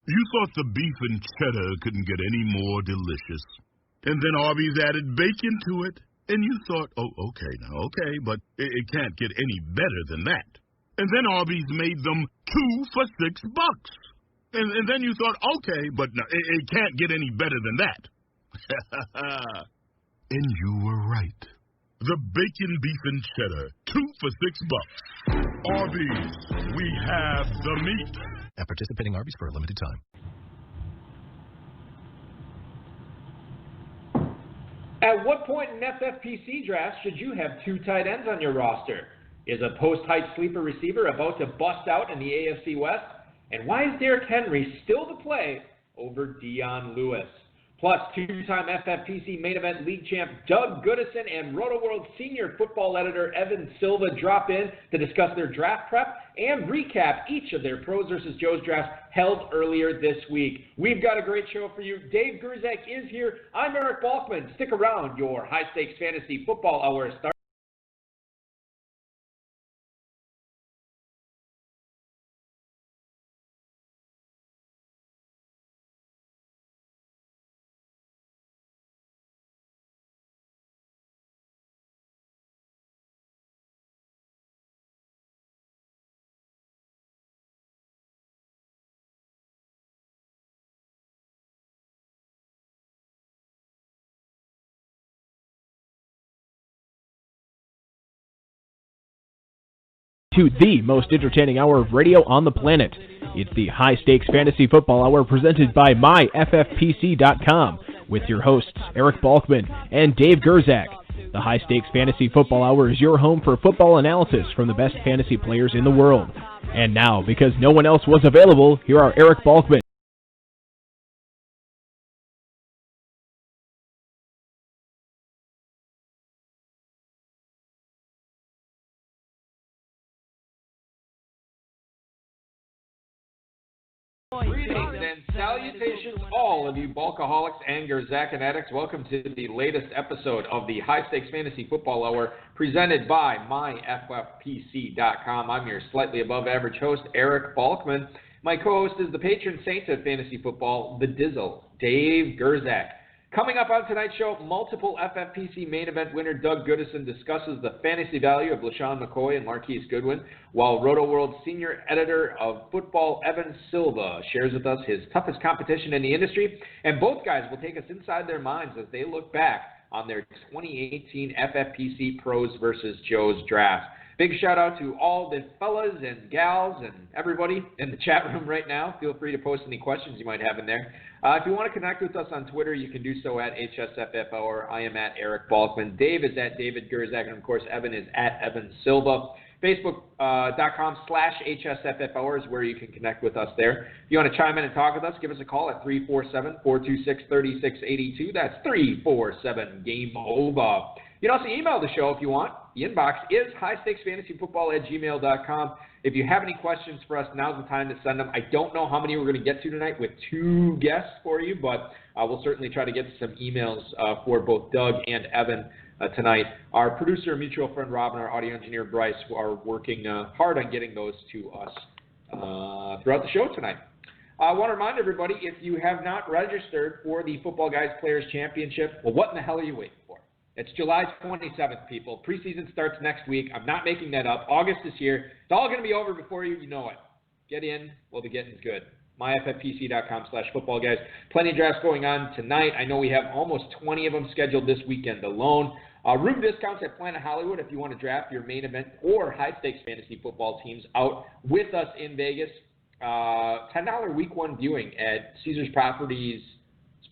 You thought the beef and cheddar couldn't get any more delicious. And then Arby's added bacon to it. And you thought, oh, okay, but it can't get any better than that. And then Arby's made them 2 for $6. And then you thought, okay, but no, it can't get any better than that. And you were right. The bacon, beef, and cheddar, 2 for $6. Arby's, we have the meat. At participating Arby's for a limited time. At what point in FFPC drafts should you have 2 tight ends on your roster? Is a post-height sleeper receiver about to bust out in the AFC West? And why is Derrick Henry still the play over Dion Lewis? Plus, 2-time FFPC main event league champ Doug Goodison and Rotoworld senior football editor Evan Silva drop in to discuss their draft prep and recap each of their Pros vs. Joe's drafts held earlier this week. We've got a great show for you. Dave Gerzak is here. I'm Eric Balkman. Stick around. Your high-stakes fantasy football hour starts. To the most entertaining hour of radio on the planet. It's the High Stakes Fantasy Football Hour presented by MyFFPC.com with your hosts Eric Balkman and Dave Gerzak. The High Stakes Fantasy Football Hour is your home for football analysis from the best fantasy players in the world. And now, because no one else was available, here are Eric Balkman. Greetings and salutations, all of you Bulkaholics and Gerzak addicts. Welcome to the latest episode of the High Stakes Fantasy Football Hour presented by MyFFPC.com. I'm your slightly above average host, Eric Balkman. My co-host is the patron saint of fantasy football, the Dizzle, Dave Gerzak. Coming up on tonight's show, multiple FFPC main event winner Doug Goodison discusses the fantasy value of LaShawn McCoy and Marquise Goodwin, while Rotoworld senior editor of football Evan Silva shares with us his toughest competition in the industry, and both guys will take us inside their minds as they look back on their 2018 FFPC Pros vs. Joe's draft. Big shout out to all the fellas and gals and everybody in the chat room right now. Feel free to post any questions you might have in there. If you want to connect with us on Twitter, you can do so at HSFFhour. I am at Eric Balkman. Dave is at David Gerzak. And, of course, Evan is at Evan Silva. Facebook.com/HSFFhour is where you can connect with us there. If you want to chime in and talk with us, give us a call at 347-426-3682. That's 347-GAME-OVER. You can also email the show if you want. The inbox is highstakesfantasyfootball@gmail.com. If you have any questions for us, now's the time to send them. I don't know how many we're going to get to tonight with 2 guests for you, but we'll certainly try to get some emails for both Doug and Evan tonight. Our producer, mutual friend Rob, and our audio engineer Bryce are working hard on getting those to us throughout the show tonight. I want to remind everybody, if you have not registered for the Football Guys Players Championship, well, what in the hell are you waiting for? It's July 27th, people. Preseason starts next week. I'm not making that up. August is here. It's all going to be over before you know it. Get in while the getting's good. MyFFPC.com/footballguys. Plenty of drafts going on tonight. I know we have almost 20 of them scheduled this weekend alone. Room discounts at Planet Hollywood if you want to draft your main event or high-stakes fantasy football teams out with us in Vegas. $10 week one viewing at Caesars Properties,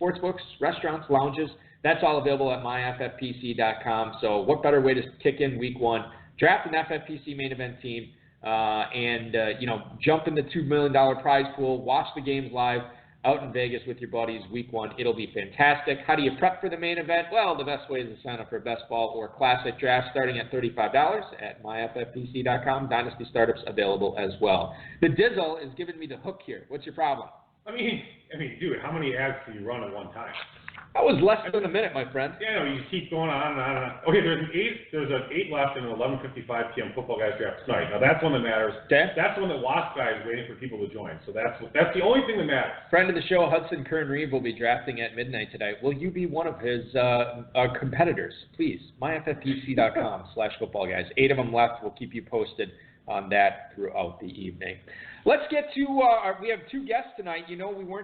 sportsbooks, restaurants, lounges. That's all available at myffpc.com. So what better way to kick in week one? Draft an FFPC main event team and jump in the $2 million prize pool. Watch the games live out in Vegas with your buddies week one. It'll be fantastic. How do you prep for the main event? Well, the best way is to sign up for a best ball or classic draft starting at $35 at myffpc.com. Dynasty startups available as well. The Dizzle is giving me the hook here. What's your problem? I mean, dude, how many ads can you run at one time? That was less than a minute, my friend. Yeah, no, you keep going on and on and on. Okay, there's an 8 left in an 11:55 p.m. football guys draft tonight. Now that's one that matters. Okay. That's one that Wasp guy is waiting for people to join. So that's the only thing that matters. Friend of the show, Hudson Kern-Reeve, will be drafting at midnight tonight. Will you be one of his competitors? Please, myffpc.com/footballguys. 8 of them left. We'll keep you posted on that throughout the evening. Let's get to we have 2 guests tonight. You know, we were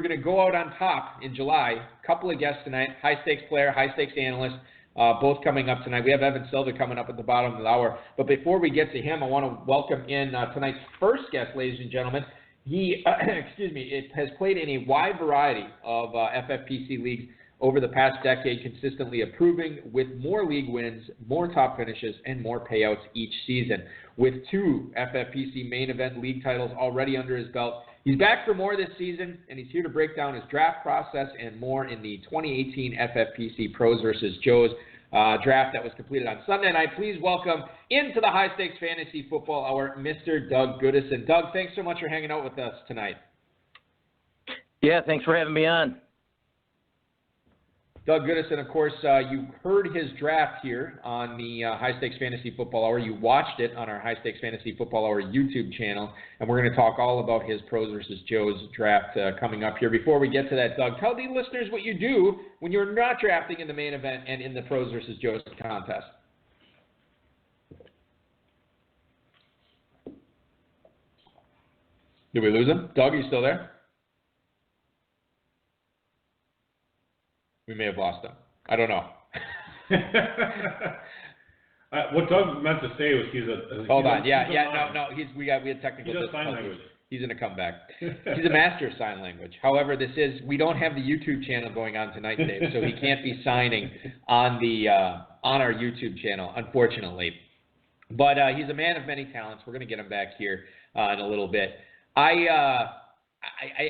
gonna go out on top in July. Couple of guests tonight, high stakes player, high stakes analyst, both coming up tonight. We have Evan Silva coming up at the bottom of the hour. But before we get to him, I want to welcome in tonight's first guest, ladies and gentlemen. He, has played in a wide variety of FFPC leagues over the past decade, consistently improving with more league wins, more top finishes, and more payouts each season. With 2 FFPC main event league titles already under his belt, he's back for more this season, and he's here to break down his draft process and more in the 2018 FFPC Pros vs. Joes draft that was completed on Sunday night. Please welcome into the High Stakes Fantasy Football Hour, Mr. Doug Goodison. Doug, thanks so much for hanging out with us tonight. Yeah, thanks for having me on. Doug Goodison, of course, you heard his draft here on the High Stakes Fantasy Football Hour. You watched it on our High Stakes Fantasy Football Hour YouTube channel, and we're going to talk all about his Pros vs. Joes draft coming up here. Before we get to that, Doug, tell the listeners what you do when you're not drafting in the main event and in the Pros vs. Joes contest. Did we lose him? Doug, are you still there? We may have lost him. I don't know. What Doug meant to say was Hold on. No. We had technical difficulties. He does sign difficulties. language. He's going to come back. He's a master of sign language. However, we don't have the YouTube channel going on tonight, Dave, so he can't be signing on our YouTube channel, unfortunately. But he's a man of many talents. We're going to get him back here in a little bit. I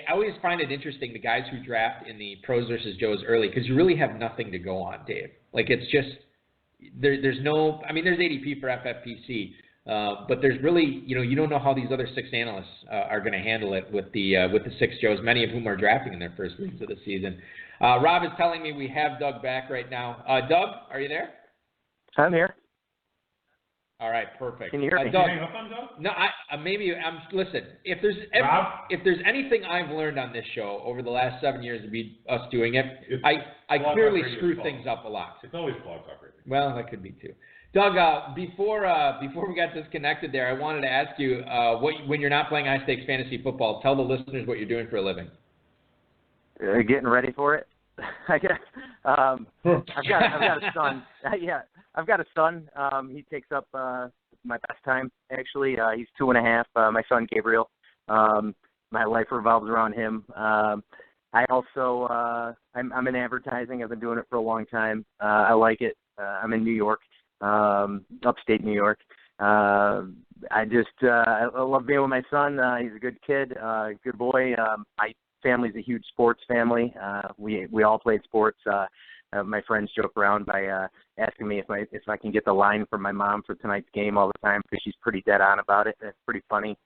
always find it interesting, the guys who draft in the Pros versus Joes early, because you really have nothing to go on, Dave. Like, it's just, there's no, I mean, there's ADP for FFPC, but there's really, you don't know how these other 6 analysts are going to handle it with the 6 Joes, many of whom are drafting in their first weeks of the season. Rob is telling me we have Doug back right now. Doug, are you there? I'm here. All right, perfect. Can you hear me? Doug, Hang up on Doug? no, listen. If there's anything I've learned on this show over the last 7 years of us doing it, I clearly screw things up a lot. It's always Blog Talk Radio. Well, that could be too. Doug, before we got disconnected there, I wanted to ask you, when you're not playing high stakes fantasy football, tell the listeners what you're doing for a living. Getting ready for it. I've got a son. Yeah, I've got a son. He takes up my best time, actually. He's 2.5. My son, Gabriel. My life revolves around him. I also, I'm in advertising. I've been doing it for a long time. I like it. I'm in New York, upstate New York. I love being with my son. He's a good kid, good boy. My family's a huge sports family. We all played sports. My friends joke around by asking me if I can get the line from my mom for tonight's game all the time, because she's pretty dead on about it. It's pretty funny.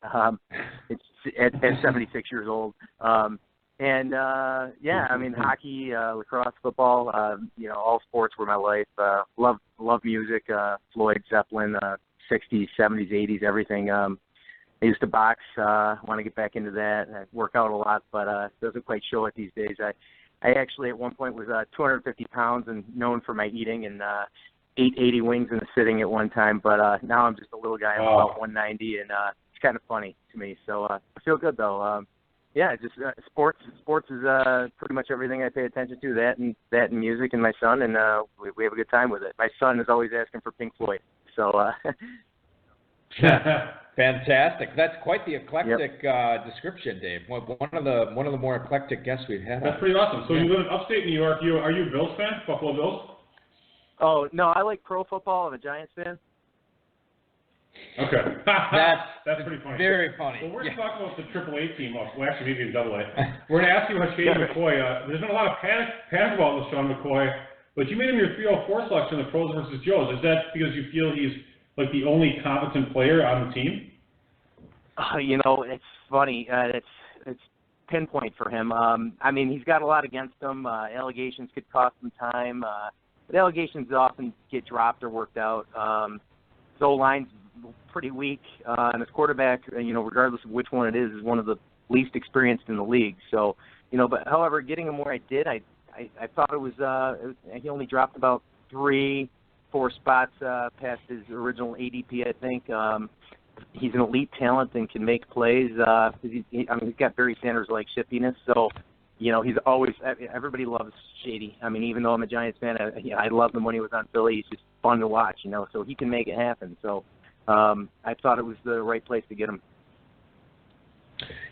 It's at 76 years old. Yeah, I mean, hockey, lacrosse, football, all sports were my life. Love music, Floyd, Zeppelin, 60s, 70s, 80s, everything. I used to box. Want to get back into that. I work out a lot, but it doesn't quite show it these days. I actually at one point was 250 pounds and known for my eating, and 880 wings in a sitting at one time. But now I'm just a little guy. I'm about 190, and it's kind of funny to me. So I feel good though. Yeah, just sports. Sports is pretty much everything I pay attention to. That and music, and my son, and we have a good time with it. My son is always asking for Pink Floyd. So. Fantastic. That's quite the eclectic description, Dave. One of the more eclectic guests we've had. That's pretty awesome. So you live in upstate New York. Are you a Bills fan? Buffalo Bills? Oh no, I like pro football. I'm a Giants fan. Okay. That's pretty funny. Very funny. Well, we're going to talk about the AAA team. Well, actually, maybe in AA. We're going to ask you about Shady McCoy. There's been a lot of panic about LeSean McCoy, but you made him your 304 selection in the Pros versus Joes. Is that because you feel he's like the only competent player on the team? It's funny. pinpoint for him. I mean, he's got a lot against him. Allegations could cost him time. But allegations often get dropped or worked out. His O-line's pretty weak, and his quarterback, regardless of which one it is one of the least experienced in the league. So, but however, getting him where I did, I thought it was he only dropped about 3-4 spots past his original ADP, I think. He's an elite talent and can make plays. He's got Barry Sanders-like shiftiness. So, he's always – everybody loves Shady. I mean, even though I'm a Giants fan, I loved him when he was on Philly. He's just fun to watch, so he can make it happen. So I thought it was the right place to get him.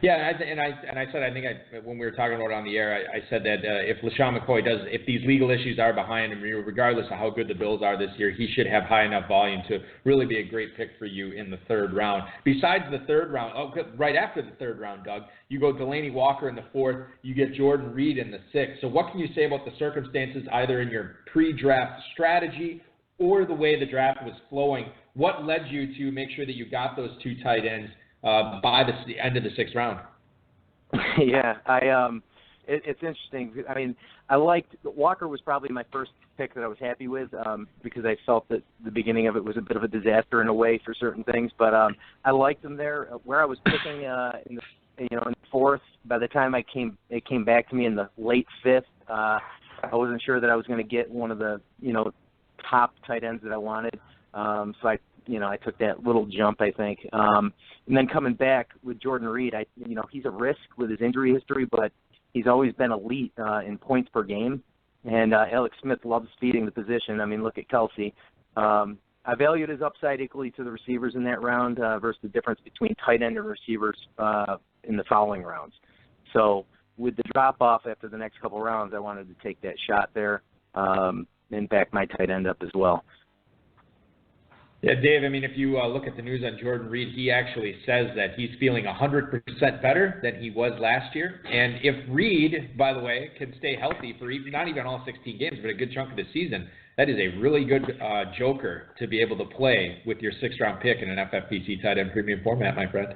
Yeah, and I said, I think when we were talking about it on the air, I said that if LeSean McCoy if these legal issues are behind him, regardless of how good the Bills are this year, he should have high enough volume to really be a great pick for you in the third round. Besides the third round, right after the third round, Doug, you go Delaney Walker in the fourth, you get Jordan Reed in the sixth. So what can you say about the circumstances, either in your pre-draft strategy or the way the draft was flowing? What led you to make sure that you got those two tight ends by the end of the sixth round? Yeah, it's interesting. I mean, I liked Walker was probably my first pick that I was happy with because I felt that the beginning of it was a bit of a disaster in a way for certain things. But I liked him there. Where I was picking in the fourth, by the time it came back to me in the late fifth, I wasn't sure that I was going to get one of the top tight ends that I wanted. So I took that little jump, I think. And then coming back with Jordan Reed, he's a risk with his injury history, but he's always been elite in points per game. And Alex Smith loves feeding the position. I mean, look at Kelsey. I valued his upside equally to the receivers in that round versus the difference between tight end and receivers in the following rounds. So with the drop-off after the next couple rounds, I wanted to take that shot there and back my tight end up as well. Yeah, Dave, I mean, if you look at the news on Jordan Reed, he actually says that he's feeling 100% better than he was last year. And if Reed, by the way, can stay healthy for not even all 16 games, but a good chunk of the season, that is a really good joker to be able to play with your sixth-round pick in an FFPC tight end premium format, my friend.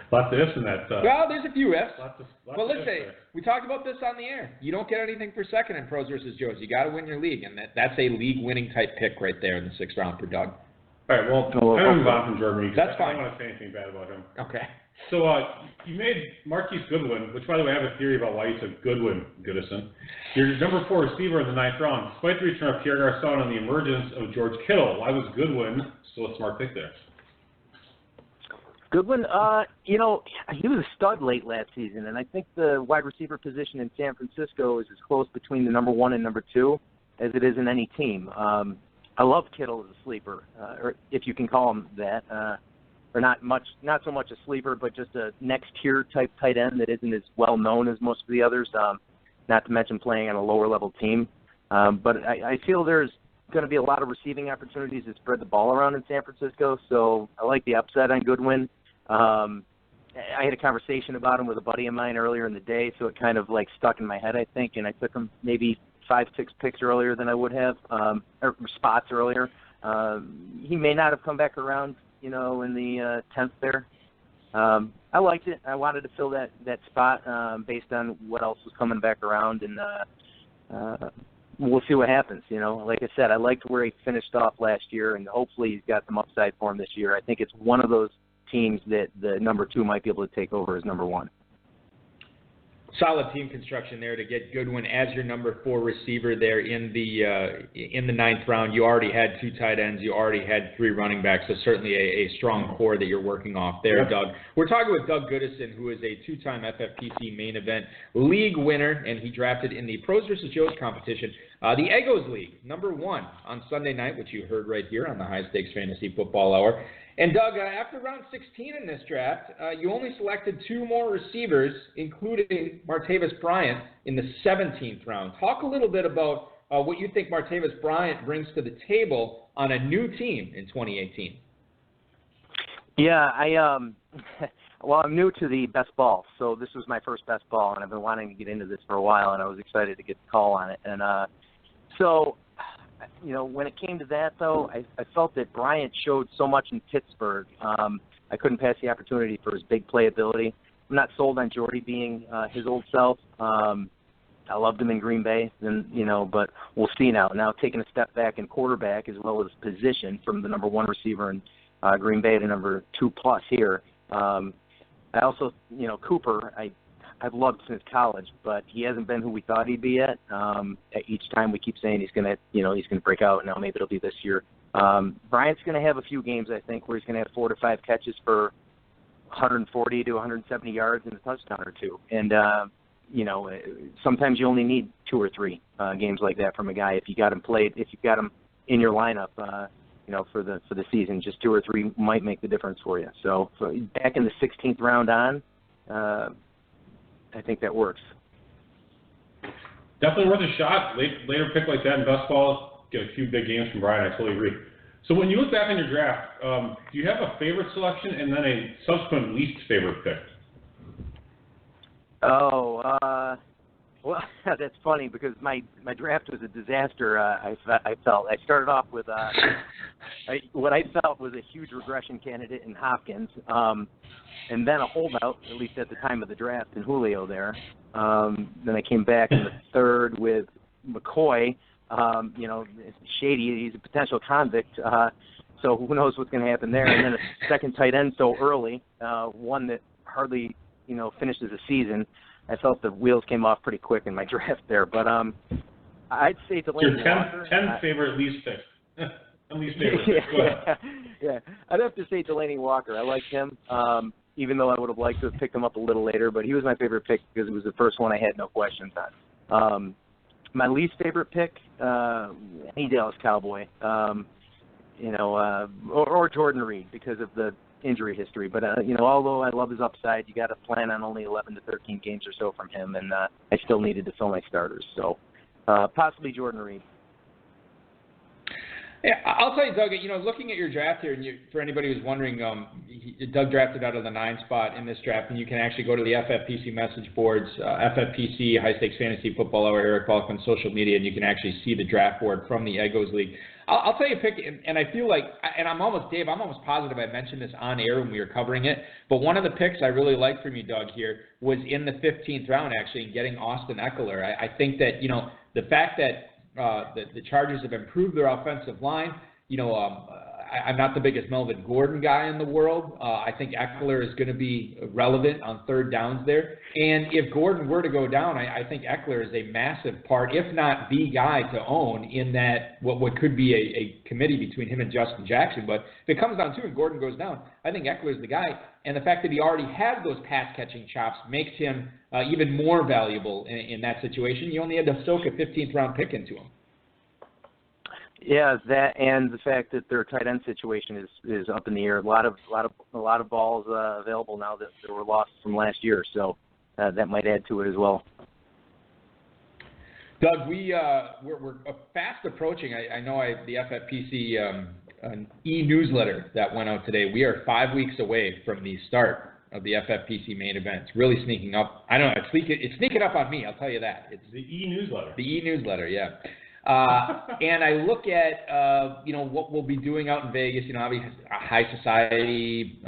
Lots of ifs in that. Well, there's a few ifs. Lots but of let's ifs say, there. we talked about this on the air. You don't get anything for second in pros versus Joes. You got to win your league, and that's a league-winning type pick right there in the sixth round for Doug. All right, well, I'm going to move on from Jordan Reed. That's fine. I don't want to say anything bad about him. Okay. So you made Marquise Goodwin, which, by the way, I have a theory about why you took Goodison. Your number 4 receiver in the ninth round, despite the return of Pierre Garçon and the emergence of George Kittle. Why was Goodwin still a smart pick there? Goodwin, he was a stud late last season, and I think the wide receiver position in San Francisco is as close between the number 1 and number 2 as it is in any team. I love Kittle as a sleeper, or if you can call him that, or not so much a sleeper, but just a next tier type tight end that isn't as well known as most of the others. Not to mention playing on a lower level team. But I feel there's going to be a lot of receiving opportunities to spread the ball around in San Francisco, so I like the upside on Goodwin. I had a conversation about him with a buddy of mine earlier in the day, so it kind of like stuck in my head, I think, and I took him maybe 5-6 picks earlier than I would have, or spots earlier. He may not have come back around, in the 10th there. I liked it. I wanted to fill that spot based on what else was coming back around, and we'll see what happens. Like I said, I liked where he finished off last year, and hopefully he's got some upside for him this year. I think it's one of those teams that the number 2 might be able to take over as number 1. Solid team construction there to get Goodwin as your number 4 receiver there in the ninth round. You already had 2 tight ends. You already had 3 running backs, so certainly a strong core that you're working off there, yep. Doug. We're talking with Doug Goodison, who is a 2-time FFPC main event league winner, and he drafted in the Pros vs. Joes competition, the Egos League, number 1 on Sunday night, which you heard right here on the High Stakes Fantasy Football Hour. And, Doug, after round 16 in this draft, you only selected 2 more receivers, including Martavis Bryant in the 17th round. Talk a little bit about what you think Martavis Bryant brings to the table on a new team in 2018. Yeah, I'm new to the best ball, so this was my first best ball, and I've been wanting to get into this for a while, and I was excited to get the call on it. And when it came to that, though, I felt that Bryant showed so much in Pittsburgh. I couldn't pass the opportunity for his big playability. not sold on Jordy being his old self. I loved him in Green Bay, but we'll see now. Now taking a step back in quarterback as well as position from the number 1 receiver in Green Bay to number 2+ here. I also, Cooper, I've loved since college, but he hasn't been who we thought he'd be yet. Each time we keep saying he's gonna break out. Now maybe it'll be this year. Bryant's gonna have a few games, I think, where he's gonna have 4 to 5 catches for 140 to 170 yards and a touchdown or two. And sometimes you only need 2 or 3 games like that from a guy if you've got him in your lineup. For the season, just 2 or 3 might make the difference for you. So back in the 16th round on, I think that works. Definitely worth a shot. Later pick like that in best ball, get a few big games from Brian. I totally agree. So when you look back on your draft, do you have a favorite selection and then a subsequent least favorite pick? Well, that's funny because my draft was a disaster. I felt I started off with what I felt was a huge regression candidate in Hopkins, and then a holdout, at least at the time of the draft, in Julio there. Then I came back in the 3rd with McCoy. Shady. He's a potential convict. So who knows what's going to happen there? And then a second tight end so early, one that hardly finishes the season. I felt the wheels came off pretty quick in my draft there, but I'd say Delaney Walker. Your 10th favorite least pick. Least favorite pick. Yeah. I'd have to say Delaney Walker. I liked him, even though I would have liked to have picked him up a little later, but he was my favorite pick because it was the first one I had no questions on. My least favorite pick, any Dallas Cowboy, or Jordan Reed because of the injury history. But, although I love his upside, you got to plan on only 11 to 13 games or so from him, and I still needed to fill my starters. So possibly Jordan Reed. Yeah, I'll tell you, Doug, looking at your draft here, and for anybody who's wondering, Doug drafted out of the 9 spot in this draft, and you can actually go to the FFPC message boards, FFPC, High Stakes Fantasy Football Hour, Eric Balkman, social media, and you can actually see the draft board from the Eggos League. I'll tell you a pick, and I feel like, and I'm almost positive I mentioned this on air when we were covering it, but one of the picks I really liked from you, Doug, here was in the 15th round, actually, in getting Austin Eckler. I think that, the fact that the Chargers have improved their offensive line. I'm not the biggest Melvin Gordon guy in the world. I think Eckler is going to be relevant on 3rd downs there. And if Gordon were to go down, I think Eckler is a massive part, if not the guy to own in that what could be a committee between him and Justin Jackson. But if it comes down to it and Gordon goes down, I think Eckler is the guy. And the fact that he already has those pass-catching chops makes him even more valuable in that situation. You only had to soak a 15th round pick into him. Yeah, that and the fact that their tight end situation is up in the air. A lot of balls available now that were lost from last year, so that might add to it as well. Doug, we're fast approaching. I know the FFPC e-newsletter that went out today. We are 5 weeks away from the start of the FFPC main event. It's really sneaking up. I don't know. It's sneaking up on me. I'll tell you that. It's the e-newsletter. The e-newsletter, yeah. And I look at, what we'll be doing out in Vegas, obviously high society,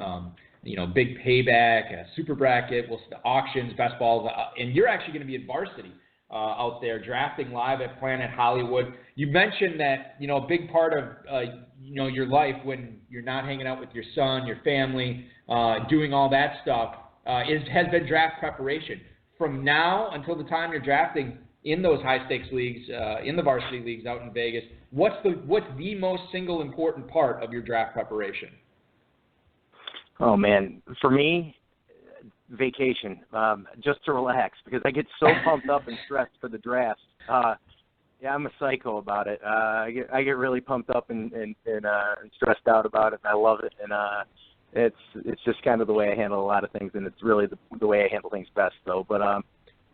big payback, super bracket, auctions, best balls, and you're actually going to be at Varsity out there drafting live at Planet Hollywood. You mentioned that, a big part of, your life when you're not hanging out with your son, your family, doing all that stuff, has been draft preparation. From now until the time you're drafting, in those high-stakes leagues, in the varsity leagues out in Vegas, what's the most single important part of your draft preparation? Oh, man. For me, vacation, just to relax, because I get so pumped up and stressed for the draft. I'm a psycho about it. I get really pumped up and stressed out about it, and I love it. And it's just kind of the way I handle a lot of things, and it's really the way I handle things best, though. But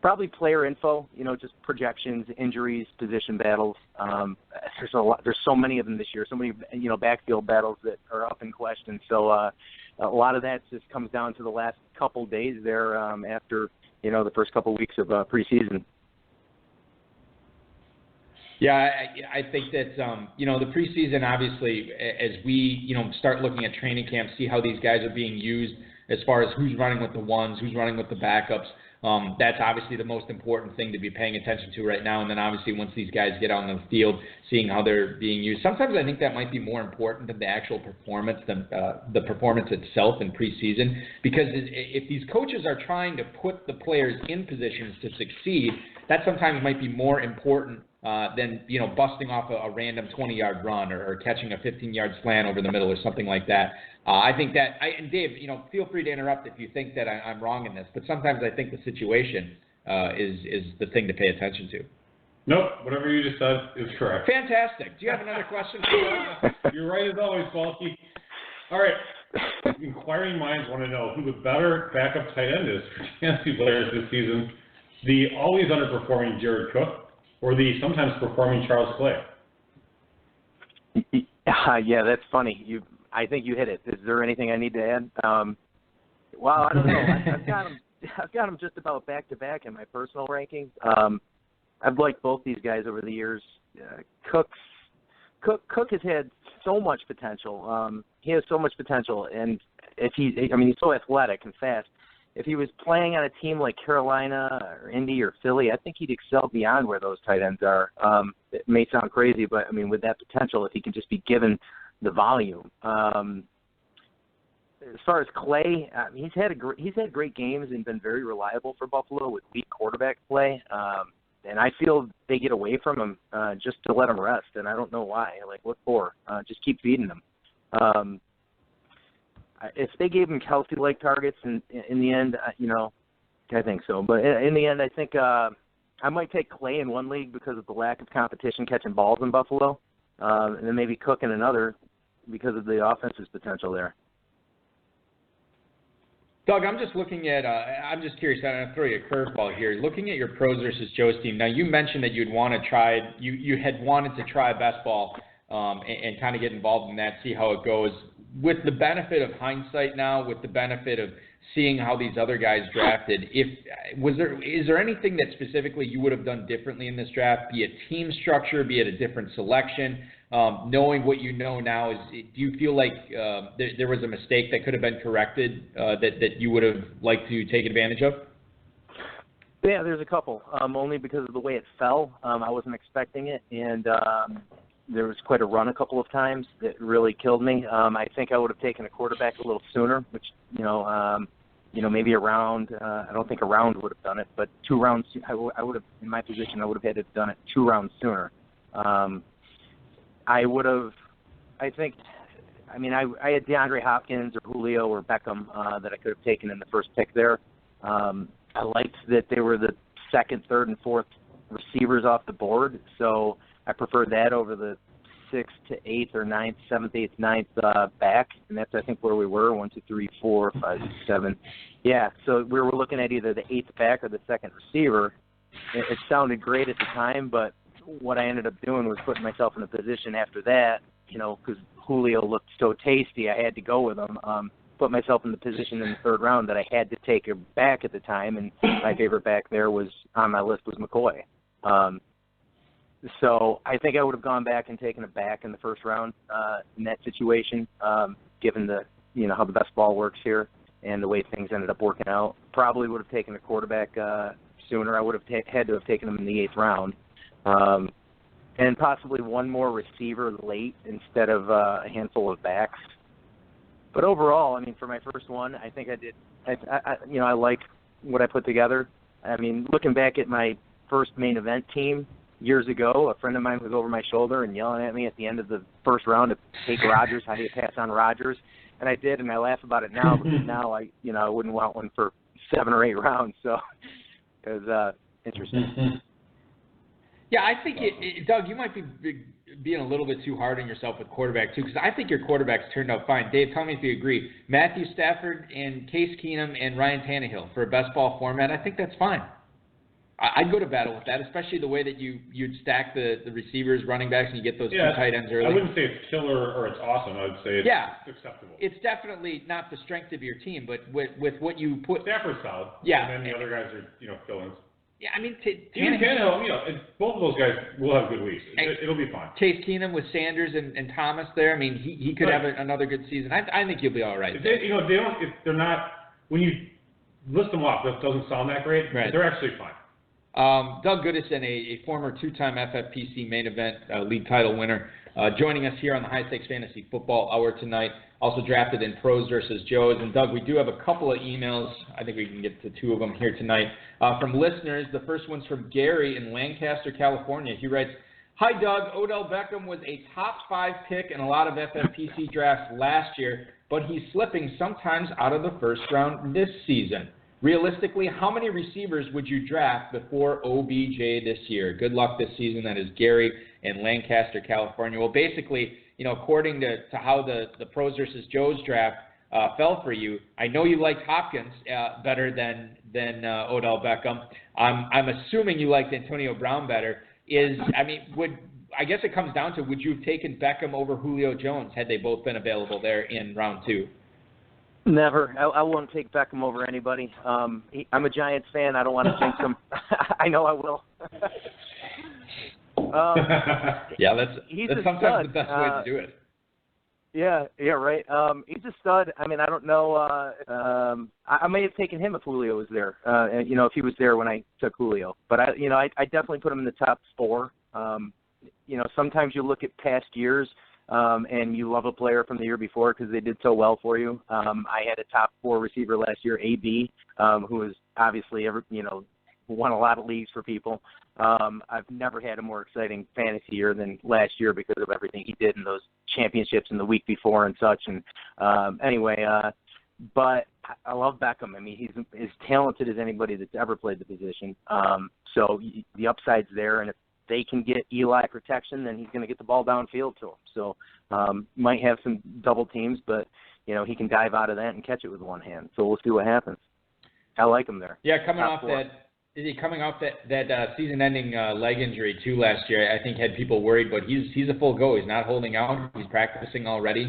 probably player info, just projections, injuries, position battles. There's a lot. There's so many of them this year. So many, backfield battles that are up in question. So a lot of that just comes down to the last couple days there after the first couple weeks of preseason. Yeah, I think that the preseason, obviously, as we start looking at training camp, see how these guys are being used. as far as who's running with the ones, who's running with the backups. That's obviously the most important thing to be paying attention to right now. And then obviously once these guys get out on the field, seeing how they're being used. Sometimes I think that might be more important than the actual performance, than the performance itself in preseason. Because if these coaches are trying to put the players in positions to succeed, that sometimes might be more important than, busting off a random 20-yard run or catching a 15-yard slant over the middle or something like that. I think that, and Dave, feel free to interrupt if you think that I'm wrong in this, but sometimes I think the situation is the thing to pay attention to. Nope, whatever you just said is correct. Fantastic. Do you have another question for us? You're right as always, Balky. All right, inquiring minds want to know who the better backup tight end is for fantasy players this season, the always underperforming Jared Cook or the sometimes performing Charles Clay. Yeah, that's funny. I think you hit it. Is there anything I need to add? Well, I don't know. I've got them just about back to back in my personal rankings. I've liked both these guys over the years. Cook has had so much potential. He has so much potential, and he's so athletic and fast. If he was playing on a team like Carolina or Indy or Philly, I think he'd excel beyond where those tight ends are. It may sound crazy, but with that potential, if he can just be given the volume. As far as Clay, he's had great games and been very reliable for Buffalo with weak quarterback play. And I feel they get away from him just to let him rest, and I don't know why. Like, what for? Just keep feeding him. If they gave him Kelsey-like targets in the end, I think so. But in the end, I think I might take Clay in one league because of the lack of competition catching balls in Buffalo, and then maybe Cook in another because of the offense's potential there. Doug, I'm just looking at, I'm just curious, I'm going to throw you a curveball here. Looking at your pros versus Joe's team, now you mentioned that you had wanted to try best ball and kind of get involved in that, see how it goes. With the benefit of hindsight now, with the benefit of seeing how these other guys drafted, is there anything that specifically you would have done differently in this draft, be it team structure, be it a different selection? Knowing what you know now, do you feel like there was a mistake that could have been corrected that you would have liked to take advantage of? Yeah, there's a couple. Only because of the way it fell. I wasn't expecting it, and there was quite a run a couple of times that really killed me. I think I would have taken a quarterback a little sooner, which, maybe a round. I don't think a round would have done it, but 2 rounds. I would have, in my position, I would have had to have done it 2 rounds sooner. I would have, I had DeAndre Hopkins or Julio or Beckham that I could have taken in the first pick there. I liked that they were the 2nd, 3rd, and 4th receivers off the board, so I preferred that over the 6th to 8th or 9th, 7th, 8th, 9th back, and that's, I think, where we were, 1, 2, 3, 4, 5, 6, 7. Yeah, so we were looking at either the 8th back or the 2nd receiver. It sounded great at the time, but what I ended up doing was putting myself in a position after that, because Julio looked so tasty, I had to go with him. Put myself in the position in the 3rd round that I had to take a back at the time, and my favorite back there was on my list was McCoy. So I think I would have gone back and taken a back in the 1st round in that situation, given the how the best ball works here and the way things ended up working out. Probably would have taken a quarterback sooner. I would have had to have taken him in the 8th round. And possibly one more receiver late instead of a handful of backs. But overall, for my first one, I think I did. I like what I put together. Looking back at my first main event team years ago, a friend of mine was over my shoulder and yelling at me at the end of the 1st round to take Rodgers. How do you pass on Rodgers? And I did, and I laugh about it now because now I wouldn't want one for 7 or 8 rounds. So it was interesting. Yeah, I think, Doug, you might be being a little bit too hard on yourself with quarterback, too, because I think your quarterbacks turned out fine. Dave, tell me if you agree. Matthew Stafford and Case Keenum and Ryan Tannehill for a best ball format, I think that's fine. I'd go to battle with that, especially the way that you'd stack the receivers, running backs, and you get those 2 tight ends early. I wouldn't say it's killer or it's awesome. I would say it's acceptable. It's definitely not the strength of your team, but with what you put. Stafford's solid. Yeah. And then the other guys are, fill-ins. Yeah, I mean, even Tannehill, both of those guys will have good weeks. It'll be fine. Chase Keenum with Sanders and Thomas there. I mean, he could have another good season. I think he'll be all right. If they're not, when you list them off, that doesn't sound that great. Right. But they're actually fine. Doug Goodison, a former two-time FFPC main event league title winner, joining us here on the High Stakes Fantasy Football Hour tonight. Also drafted in Pros versus Joes. And Doug, we do have a couple of emails. I think we can get to two of them here tonight from listeners. The first one's from Gary in Lancaster, California. He writes, "Hi, Doug. Odell Beckham was a top 5 pick in a lot of FFPC drafts last year, but he's slipping sometimes out of the first round this season. Realistically, how many receivers would you draft before OBJ this year? Good luck this season." That is Gary in Lancaster, California. Well, basically, according to how the Pros versus Joes draft fell for you, I know you liked Hopkins better than Odell Beckham. I'm assuming you liked Antonio Brown better. I guess it comes down to, would you have taken Beckham over Julio Jones had they both been available there in round 2? Never. I won't take Beckham over anybody. I'm a Giants fan. I don't want to jinx him. I know I will. Yeah, that's sometimes the best way to do it. Yeah, right. He's a stud. I mean, I don't know. I may have taken him if Julio was there. If he was there when I took Julio. But I definitely put him in the top 4. Sometimes you look at past years. And you love a player from the year before because they did so well for you. I had a top 4 receiver last year, AB, who was obviously won a lot of leagues for people. I've never had a more exciting fantasy year than last year because of everything he did in those championships in the week before and such. And but I love Beckham. I mean, he's as talented as anybody that's ever played the position. So the upside's there, and if they can get Eli protection, then he's going to get the ball downfield to him. So might have some double teams, but he can dive out of that and catch it with one hand. So we'll see what happens. I like him there. Yeah, coming off that season-ending leg injury too last year, I think had people worried, but he's a full go. He's not holding out. He's practicing already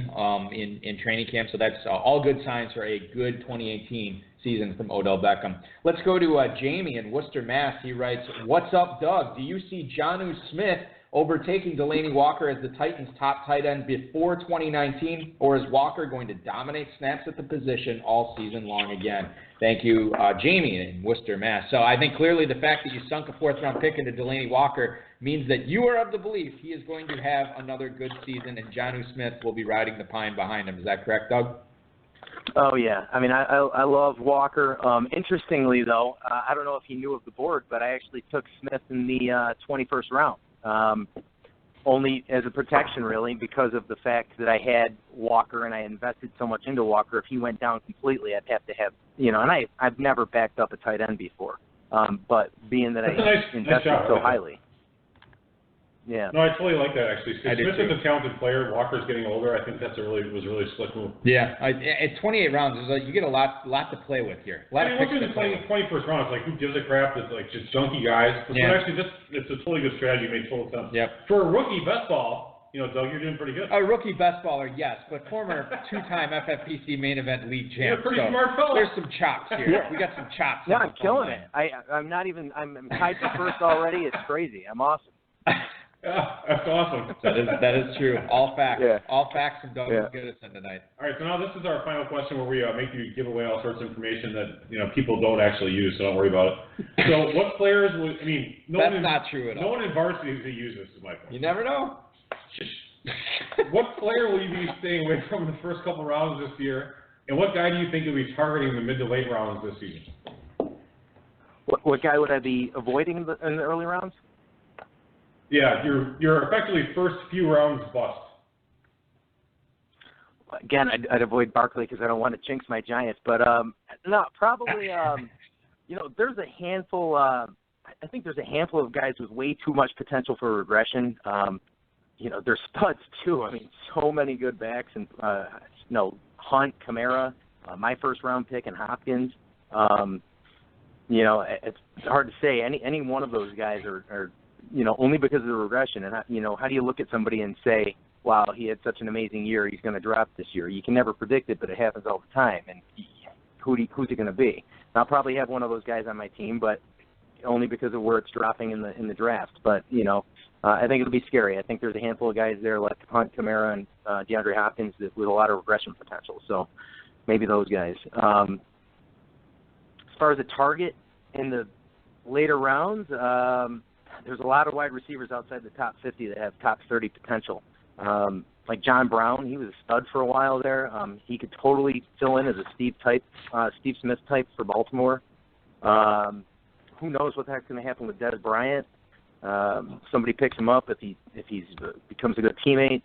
in training camp, so that's all good signs for a good 2018 season from Odell Beckham. Let's go to Jamie in Worcester, Mass. He writes, "What's up, Doug? Do you see Jonnu Smith overtaking Delaney Walker as the Titans' top tight end before 2019, or is Walker going to dominate snaps at the position all season long again?" Thank you, Jamie in Worcester, Mass. So I think clearly the fact that you sunk a 4th-round pick into Delaney Walker means that you are of the belief he is going to have another good season, and Jonnu Smith will be riding the pine behind him. Is that correct, Doug? Oh, yeah. I mean, I love Walker. Interestingly, though, I don't know if he knew of the board, but I actually took Smith in the 21st round, only as a protection, really, because of the fact that I had Walker and I invested so much into Walker. If he went down completely, I'd have to have, and I've never backed up a tight end before, but being that I invested so highly. Yeah. No, I totally like that, actually. Smith is a talented player. Walker's getting older. I think was a really slick move. Yeah. At 28 rounds, you get a lot to play with here. Once you're in the 21st round, it's like, who gives a crap? It's like just junky guys. But actually, it's a totally good strategy. It made total sense. Yep. For a rookie best ball, Doug, you're doing pretty good. A rookie best baller, yes, but former 2-time FFPC main event league champ. You're a pretty smart fella. There's some chops here. We got some chops. Yeah, I'm killing it. I'm tied for first already. It's crazy. I'm awesome. Yeah, that's awesome. That is true. All facts. Yeah. All facts from Doug Goodison tonight. All right, so now this is our final question where we make you give away all sorts of information that people don't actually use, so don't worry about it. So what players would, that's not true at all. No one in varsity is going to use this, is my point. You never know. What player will you be staying away from in the first couple rounds this year, and what guy do you think you'll be targeting in the mid to late rounds this season? What guy would I be avoiding in the early rounds? Yeah, you're effectively first few rounds bust. Again, I'd avoid Barkley because I don't want to jinx my Giants. But no, probably. There's a handful. I think there's a handful of guys with way too much potential for regression. They're studs too. I mean, so many good backs, and Hunt, Kamara, my first round pick, and Hopkins. It's hard to say. Any one of those guys are only because of the regression. And, how do you look at somebody and say, wow, he had such an amazing year, he's going to drop this year? You can never predict it, but it happens all the time. And who's it going to be? And I'll probably have one of those guys on my team, but only because of where it's dropping in the draft. But, I think it'll be scary. I think there's a handful of guys there like Hunt, Kamara, and DeAndre Hopkins with a lot of regression potential. So maybe those guys. As far as a target in the later rounds, there's a lot of wide receivers outside the top 50 that have top 30 potential. Like John Brown, he was a stud for a while there. He could totally fill in as a Steve Smith type for Baltimore. Who knows what the heck's going to happen with Dez Bryant? Somebody picks him up if he becomes a good teammate,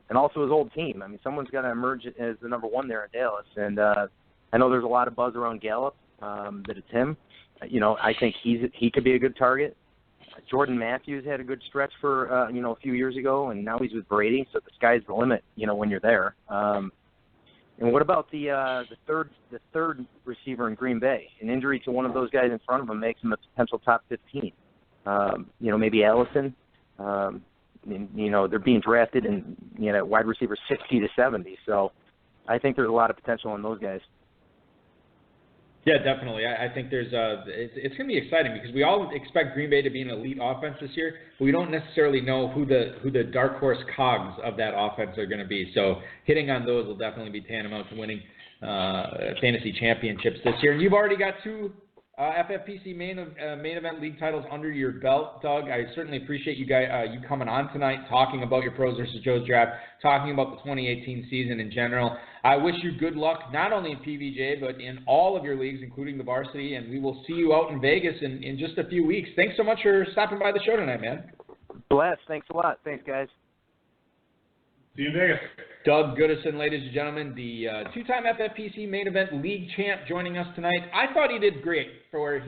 and also his old team. I mean, someone's got to emerge as the number one there in Dallas. And I know there's a lot of buzz around Gallup that it's him. I think he could be a good target. Jordan Matthews had a good stretch for a few years ago, and now he's with Brady. So the sky's the limit, when you're there. And what about the third receiver in Green Bay? An injury to one of those guys in front of him makes him a potential top 15. Maybe Allison. They're being drafted in wide receiver 60 to 70. So I think there's a lot of potential in those guys. Yeah, definitely. I think there's it's going to be exciting because we all expect Green Bay to be an elite offense this year, but we don't necessarily know who the dark horse cogs of that offense are going to be. So hitting on those will definitely be tantamount to winning fantasy championships this year. And you've already got two FFPC main event league titles under your belt, Doug. I certainly appreciate you coming on tonight, talking about your Pros vs. Joe's draft, talking about the 2018 season in general. I wish you good luck, not only in PVJ, but in all of your leagues, including the varsity, and we will see you out in Vegas in just a few weeks. Thanks so much for stopping by the show tonight, man. Bless. Thanks a lot. Thanks, guys. See you in Vegas. Doug Goodison, ladies and gentlemen, the two-time FFPC main event league champ joining us tonight. I thought he did great for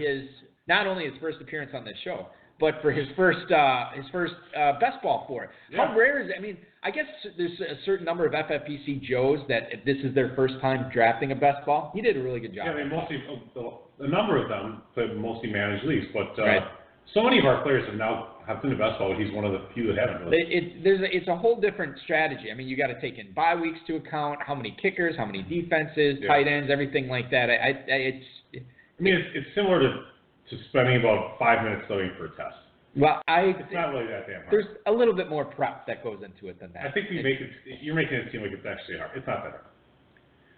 not only his first appearance on this show, but for his first best ball for it. Yeah. How rare is it? I mean, I guess there's a certain number of FFPC Joes that this is their first time drafting a best ball. He did a really good job. Yeah, mostly a number of them play mostly managed leagues, but right. So many of our players have been the best ball. He's one of the few that haven't really. It's a whole different strategy. I mean, you got to take in bye weeks to account, how many kickers, how many defenses, tight ends, everything like that. It's similar to spending about 5 minutes studying for a test. Well, it's not really that damn hard. There's a little bit more prep that goes into it than that. I think you're making it seem like it's actually hard. It's not that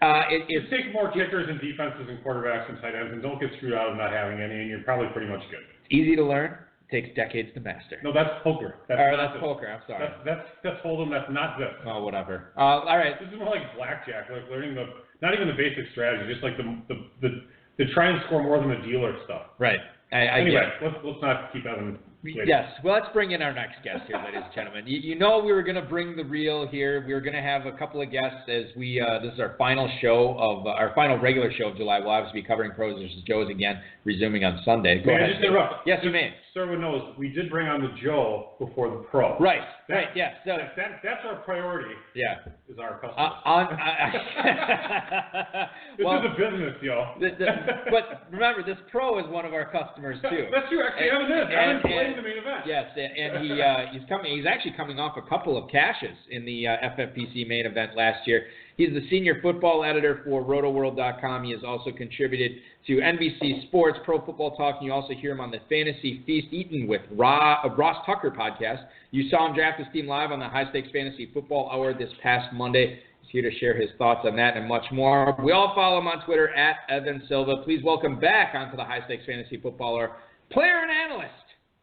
hard. Just take more kickers and defenses and quarterbacks and tight ends, and don't get screwed out of not having any, and you're probably pretty much good. Easy to learn, takes decades to master. No, that's poker. That's poker. I'm sorry. That's hold'em. That's not this. Oh, whatever. All right. This is more like blackjack, like learning not even the basic strategy, just like the try and score more than the dealer stuff. Right. Anyway, let's not keep that in. Yes. Well, let's bring in our next guest here, ladies and gentlemen. We were going to bring the real here. We were going to have a couple of guests as this is our final show of our final regular show of July. We'll obviously be covering Pros vs. Joe's again, resuming on Sunday. Go ahead. Just interrupt. Yes, you may. So everyone knows we did bring on the Joe before the Pro. Right. Yeah. So that's our priority. Yeah. Is our customers. This is a business, yo. But remember, this Pro is one of our customers too. That's true. Actually, Evan playing the main event. Yes, and he's coming. He's actually coming off a couple of cashes in the FFPC main event last year. He's the senior football editor for Rotoworld.com. He has also contributed to NBC Sports, Pro Football Talk, and you also hear him on the Fantasy Feast Eaten with Ross Tucker podcast. You saw him draft his team live on the High Stakes Fantasy Football Hour this past Monday. He's here to share his thoughts on that and much more. We all follow him on Twitter at Evan Silva. Please welcome back onto the High Stakes Fantasy Football Hour, player and analyst.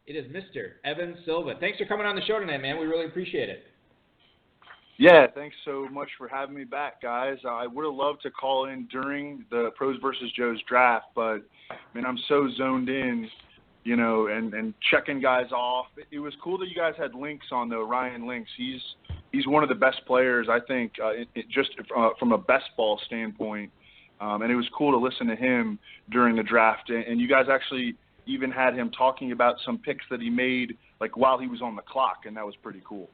It is Mr. Evan Silva. Thanks for coming on the show tonight, man. We really appreciate it. Yeah, thanks so much for having me back, guys. I would have loved to call in during the Pros vs. Joe's draft, but, I'm so zoned in, and checking guys off. It was cool that you guys had Lynx on, though, Ryan Lynx. He's one of the best players, I think, just from a best ball standpoint, and it was cool to listen to him during the draft. And you guys actually even had him talking about some picks that he made, like, while he was on the clock, and that was pretty cool.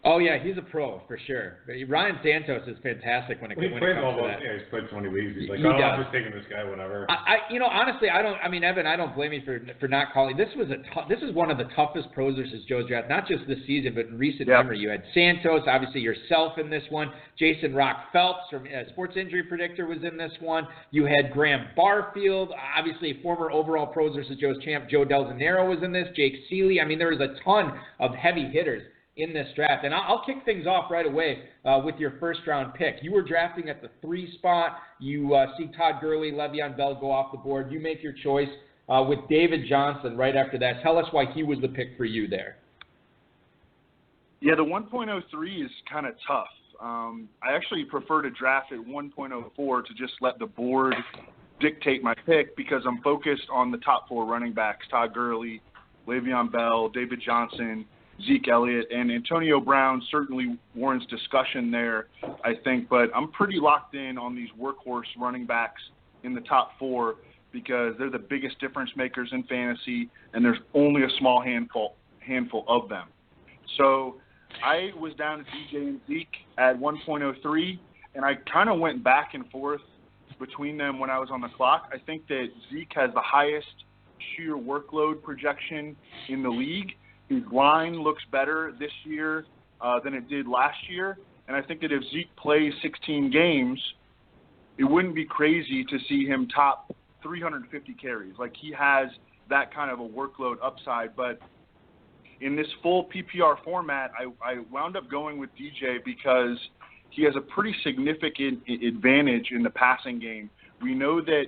Oh, yeah, he's a pro for sure. Ryan Santos is fantastic when it comes to that. Yeah, he's played so many leagues. He's like, I'm just taking this guy, whatever. Honestly, Evan, I don't blame you for not calling. This is one of the toughest pros versus Joe's draft, not just this season, but in recent memory. You had Santos, obviously yourself in this one. Jason Rock Phelps from Sports Injury Predictor was in this one. You had Graham Barfield, obviously former overall pros versus Joe's champ. Joe Del Zanero was in this. Jake Seeley. I mean, there was a ton of heavy hitters in this draft. And I'll kick things off right away with your first-round pick. You were drafting at the 3 spot. You see Todd Gurley, Le'Veon Bell go off the board. You make your choice with David Johnson right after that. Tell us why he was the pick for you there. Yeah, the 1.03 is kind of tough. I actually prefer to draft at 1.04 to just let the board dictate my pick because I'm focused on the top 4 running backs, Todd Gurley, Le'Veon Bell, David Johnson, Zeke Elliott, and Antonio Brown certainly warrants discussion there, I think. But I'm pretty locked in on these workhorse running backs in the top 4 because they're the biggest difference makers in fantasy, and there's only a small handful of them. So I was down to DJ and Zeke at 1.03, and I kind of went back and forth between them when I was on the clock. I think that Zeke has the highest sheer workload projection in the league. His line looks better this year than it did last year. And I think that if Zeke plays 16 games, it wouldn't be crazy to see him top 350 carries. Like, he has that kind of a workload upside. But in this full PPR format, I wound up going with DJ because he has a pretty significant advantage in the passing game. We know that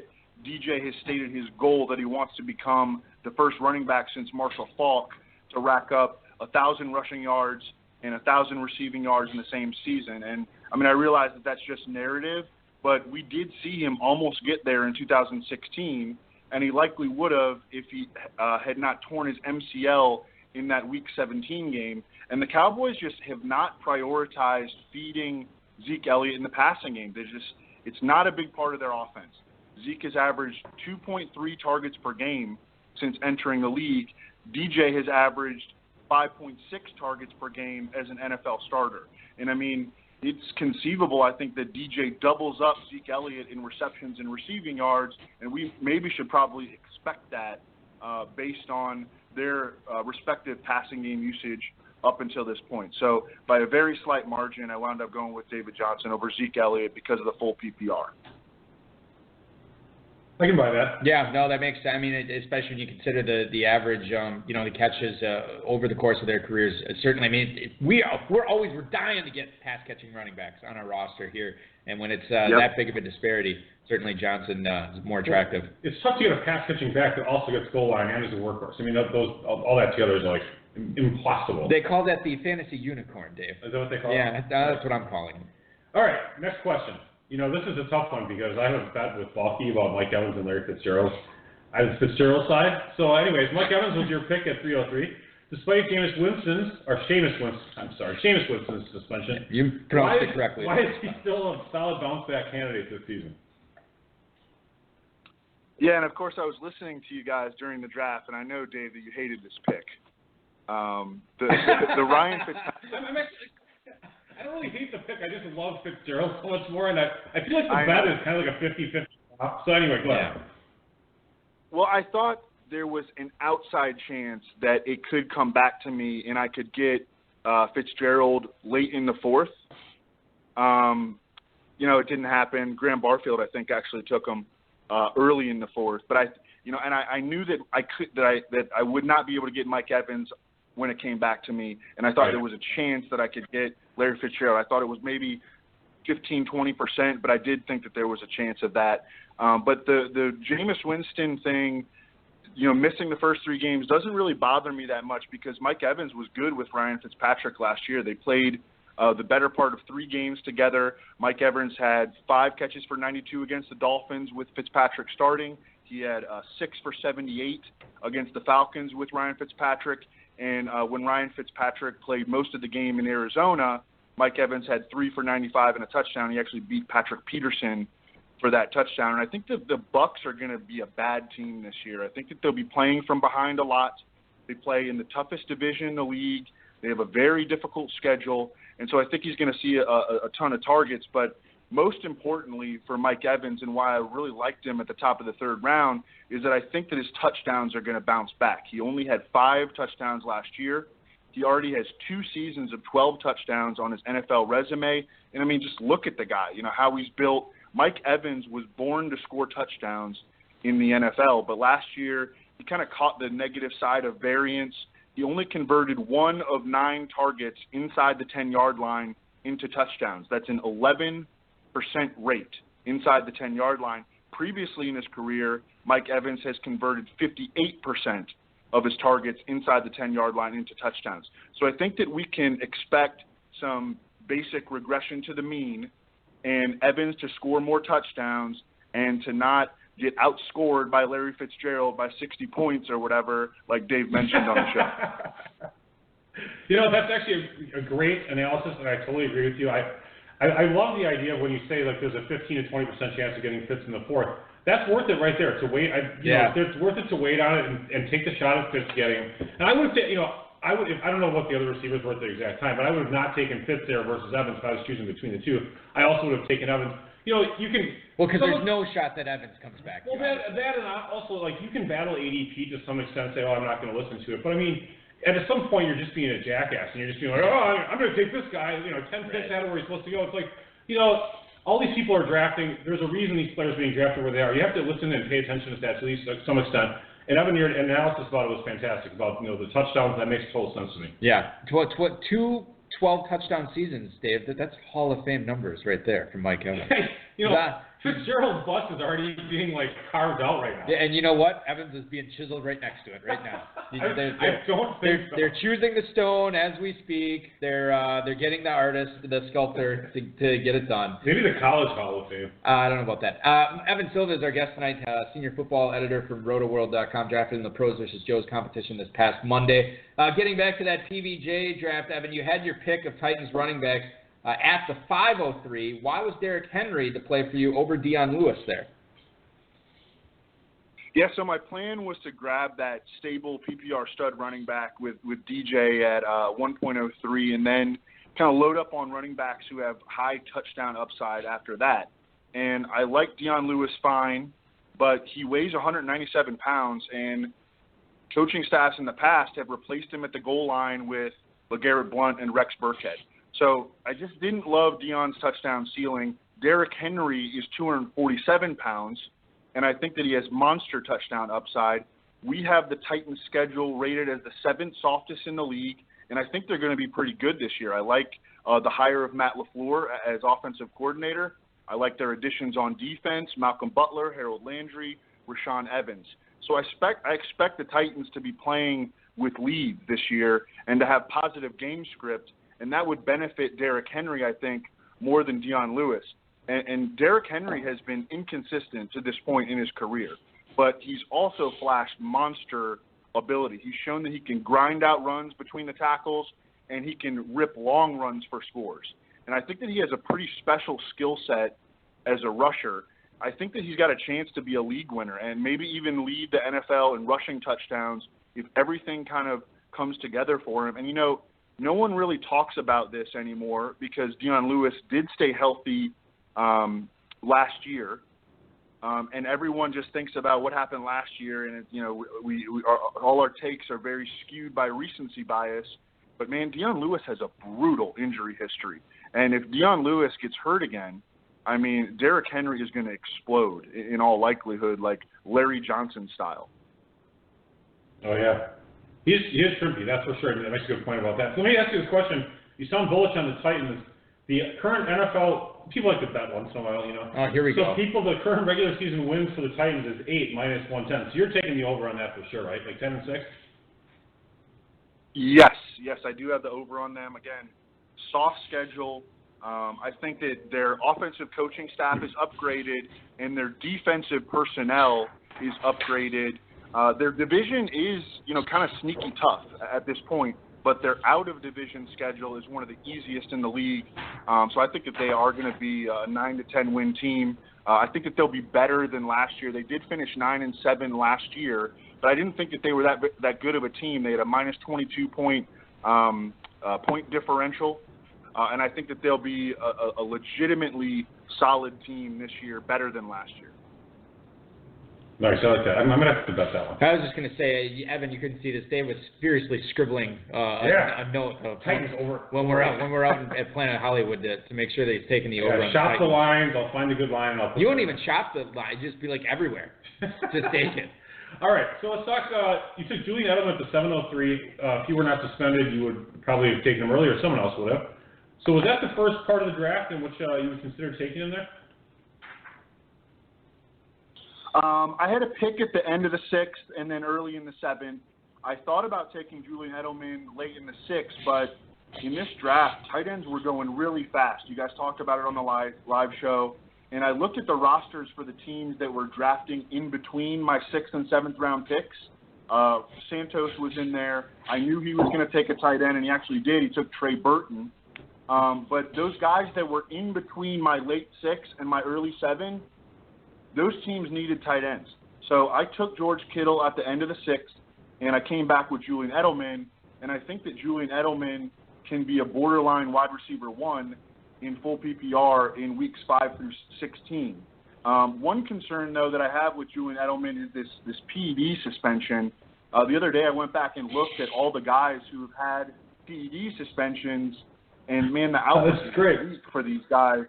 DJ has stated his goal that he wants to become the first running back since Marshall Faulk to rack up 1,000 rushing yards and 1,000 receiving yards in the same season. And, I mean, I realize that that's just narrative, but we did see him almost get there in 2016, and he likely would have if he had not torn his MCL in that Week 17 game. And the Cowboys just have not prioritized feeding Zeke Elliott in the passing game. It's not a big part of their offense. Zeke has averaged 2.3 targets per game since entering the league. DJ has averaged 5.6 targets per game as an NFL starter. And, I mean, it's conceivable, I think, that DJ doubles up Zeke Elliott in receptions and receiving yards, and we maybe should probably expect that based on their respective passing game usage up until this point. So by a very slight margin, I wound up going with David Johnson over Zeke Elliott because of the full PPR. I can buy that. Yeah, no, that makes sense. I mean, especially when you consider the average, the catches over the course of their careers. Certainly, I mean, we're dying to get pass-catching running backs on our roster here, and when it's that big of a disparity, certainly Johnson is more attractive. It's tough to get a pass-catching back that also gets goal line and is a workhorse. I mean, all that together is like impossible. They call that the fantasy unicorn, Dave. Is that what they call it? Yeah, that's what I'm calling it. All right, next question. This is a tough one because I have a bet with Balky about Mike Evans and Larry Fitzgerald. I have the Fitzgerald side. So anyways, Mike Evans was your pick at 303. Despite Jameis Winston's suspension. You pronounced it correctly. Why is he still a solid bounce back candidate this season? Yeah, and of course I was listening to you guys during the draft, and I know, Dave, that you hated this pick. The Ryan Fitzpatrick. I don't really hate the pick. I just love Fitzgerald so much more, and I feel like the bet is kind of like a 50-50 flop. So anyway, go ahead. Well, I thought there was an outside chance that it could come back to me and I could get Fitzgerald late in the 4th. It didn't happen. Graham Barfield, I think, actually took him early in the 4th. But I knew that I would not be able to get Mike Evans when it came back to me, and I thought there was a chance that I could get Larry Fitzgerald. I thought it was maybe 15-20%, but I did think that there was a chance of that. But the Jameis Winston thing, missing the first 3 games doesn't really bother me that much because Mike Evans was good with Ryan Fitzpatrick last year. They played the better part of 3 games together. Mike Evans had 5 catches for 92 against the Dolphins with Fitzpatrick starting. He had 6 for 78 against the Falcons with Ryan Fitzpatrick. And when Ryan Fitzpatrick played most of the game in Arizona, Mike Evans had 3 for 95 and a touchdown. He actually beat Patrick Peterson for that touchdown. And I think that the Bucs are going to be a bad team this year. I think that they'll be playing from behind a lot. They play in the toughest division in the league. They have a very difficult schedule, and so I think he's going to see a ton of targets. But most importantly for Mike Evans, and why I really liked him at the top of the third round, is that I think that his touchdowns are going to bounce back. He only had 5 touchdowns last year. He already has 2 seasons of 12 touchdowns on his NFL resume. And, I mean, just look at the guy, how he's built. Mike Evans was born to score touchdowns in the NFL, but last year he kind of caught the negative side of variance. He only converted 1 of 9 targets inside the 10-yard line into touchdowns. That's an 11% rate inside the 10-yard line. Previously in his career, Mike Evans has converted 58% of his targets inside the 10-yard line into touchdowns. So I think that we can expect some basic regression to the mean, and Evans to score more touchdowns and to not get outscored by Larry Fitzgerald by 60 points or whatever, like Dave mentioned on the show. That's actually a great analysis, and I totally agree with you. I love the idea of when you say, like, there's a 15 to 20% chance of getting Fitz in the fourth. That's worth it right there to wait. It's worth it to wait on it and take the shot at Fitz getting. And I would say, I don't know what the other receivers were at the exact time, but I would have not taken Fitz there versus Evans if I was choosing between the two. I also would have taken Evans. You can. Well, because there's no shot that Evans comes back. Well, that and also, like, you can battle ADP to some extent and say, I'm not going to listen to it. But I mean, at some point you're just being a jackass and you're just being like, I'm going to take this guy. 10 picks out of where he's supposed to go. It's like, all these people are drafting. There's a reason these players are being drafted where they are. You have to listen and pay attention to stats at least to some extent. And Evan, your analysis about it was fantastic about the touchdowns. That makes total sense to me. Yeah, what 2 12 touchdown seasons, Dave. That's Hall of Fame numbers right there from Mike Evans. Fitzgerald's bust is already being carved out right now. Yeah, and you know what? Evans is being chiseled right next to it right now. I don't think so. They're choosing the stone as we speak. They're getting the artist, the sculptor, to get it done. Maybe the College Hall of Fame. I don't know about that. Evan Silva is our guest tonight, senior football editor from Rotoworld.com, drafted in the Pros versus Joes competition this past Monday. Getting back to that PVJ draft, Evan, you had your pick of Titans running backs at the 503. Why was Derrick Henry to play for you over Dion Lewis there? Yeah, so my plan was to grab that stable PPR stud running back with DJ at 1.03 and then kind of load up on running backs who have high touchdown upside after that. And I like Dion Lewis fine, but he weighs 197 pounds, and coaching staffs in the past have replaced him at the goal line with LeGarrette Blount and Rex Burkhead. So I just didn't love Dion's touchdown ceiling. Derrick Henry is 247 pounds, and I think that he has monster touchdown upside. We have the Titans schedule rated as the 7th softest in the league, and I think they're going to be pretty good this year. I like the hire of Matt LaFleur as offensive coordinator. I like their additions on defense, Malcolm Butler, Harold Landry, Rashaan Evans. So I expect the Titans to be playing with lead this year and to have positive game script, and that would benefit Derrick Henry, I think, more than Dion Lewis. And Derrick Henry has been inconsistent to this point in his career, but he's also flashed monster ability. He's shown that he can grind out runs between the tackles, and he can rip long runs for scores. And I think that he has a pretty special skill set as a rusher. I think that he's got a chance to be a league winner and maybe even lead the NFL in rushing touchdowns if everything kind of comes together for him. And, no one really talks about this anymore because Dion Lewis did stay healthy last year, and everyone just thinks about what happened last year, and all our takes are very skewed by recency bias. But man, Dion Lewis has a brutal injury history, and if Dion Lewis gets hurt again, I mean, Derrick Henry is going to explode in all likelihood, like Larry Johnson style. Oh yeah, he is trippy, that's for sure. That makes a good point about that. So let me ask you this question: you sound bullish on the Titans. The current NFL, people like to bet once in a while, Oh, here we go. So the current regular season wins for the Titans is 8 minus 110. So you're taking the over on that for sure, right? Like 10-6? Yes, I do have the over on them. Again, soft schedule. I think that their offensive coaching staff is upgraded and their defensive personnel is upgraded. Their division is, kind of sneaky tough at this point, but their out-of-division schedule is one of the easiest in the league. So I think that they are going to be a 9 to 10 win team. I think that they'll be better than last year. They did finish 9-7 last year, but I didn't think that they were that good of a team. They had a minus 22 point point differential. And I think that they'll be a legitimately solid team this year, better than last year. Nice, I like that. I'm going to have to bet that one. I was just going to say, Evan, you couldn't see this. Dave was furiously scribbling a note of Titans over. when we're out at Planet Hollywood to make sure that he's taking the over. Shop the lines. I'll find a good line. And I'll put you won't even shop the line. Just be like everywhere. Just take it. All right, so let's talk. You took Julian Edelman to 703. If you were not suspended, you would probably have taken him earlier. Someone else would have. So was that the first part of the draft in which you would consider taking him there? I had a pick at the end of the 6th and then early in the 7th. I thought about taking Julian Edelman late in the 6th, but in this draft, tight ends were going really fast. You guys talked about it on the live show. And I looked at the rosters for the teams that were drafting in between my 6th and 7th round picks. Santos was in there. I knew he was going to take a tight end, and he actually did. He took Trey Burton. But those guys that were in between my late 6 and my early 7, those teams needed tight ends. So I took George Kittle at the end of the 6th, and I came back with Julian Edelman. And I think that Julian Edelman can be a borderline wide receiver 1 in full PPR in weeks 5 through 16. One concern, though, that I have with Julian Edelman is this PED suspension. The other day I went back and looked at all the guys who have had PED suspensions, and, man, the outlook is bleak for these guys.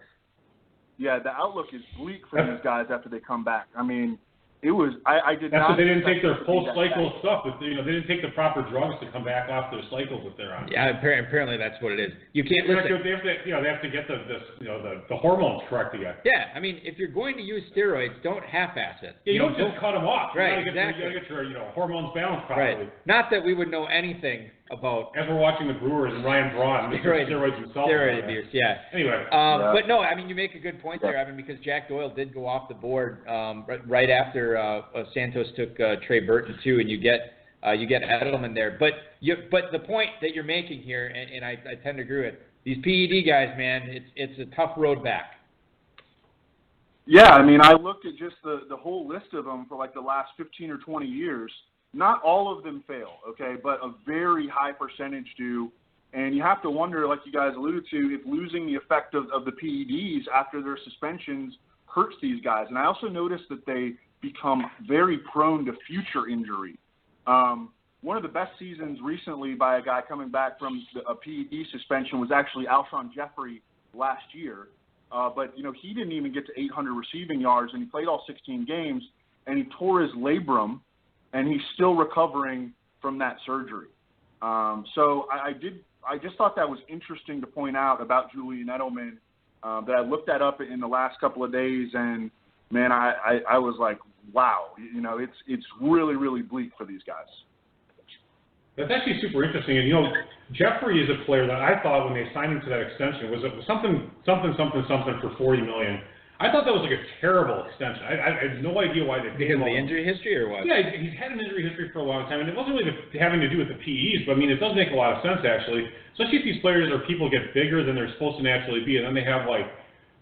Yeah, the outlook is bleak for these guys after they come back. I mean, it was – I did not – That's what they didn't take their post-cycle stuff. They didn't take the proper drugs to come back off their cycles that they're on. Yeah, apparently that's what it is. You can't listen. They have to get the hormones correct again. Yeah, I mean, if you're going to use steroids, don't half-ass it. Yeah, you don't just cut them off. Right, you got to get your hormones balanced properly. Right. Not that we would know anything about. As we're watching the Brewers and Ryan Braun, steroids himself. Steroid abuse, yeah. Anyway. But no, I mean, you make a good point there, Evan, because Jack Doyle did go off the board right after Santos took Trey Burton too, and you get Edelman there. But the point that you're making here, and I tend to agree with, these PED guys, man, it's a tough road back. Yeah, I mean, I looked at just the whole list of them for like the last 15 or 20 years. Not all of them fail, okay, but a very high percentage do. And you have to wonder, like you guys alluded to, if losing the effect of the PEDs after their suspensions hurts these guys. And I also noticed that they become very prone to future injury. One of the best seasons recently by a guy coming back from a PED suspension was actually Alshon Jeffrey last year. But, he didn't even get to 800 receiving yards, and he played all 16 games, and he tore his labrum, and he's still recovering from that surgery. So I just thought that was interesting to point out about Julian Edelman, that I looked that up in the last couple of days, and, man, I was like, wow, it's really, really bleak for these guys. That's actually super interesting. And, Jeffrey is a player that I thought when they signed him to that extension was something for $40 million. I thought that was like a terrible extension. I had no idea why they did it. Because of the injury history or what? Yeah, he's had an injury history for a long time, and it wasn't really having to do with the PEs, but, I mean, it does make a lot of sense, actually, especially if these players or people get bigger than they're supposed to naturally be, and then they have, like,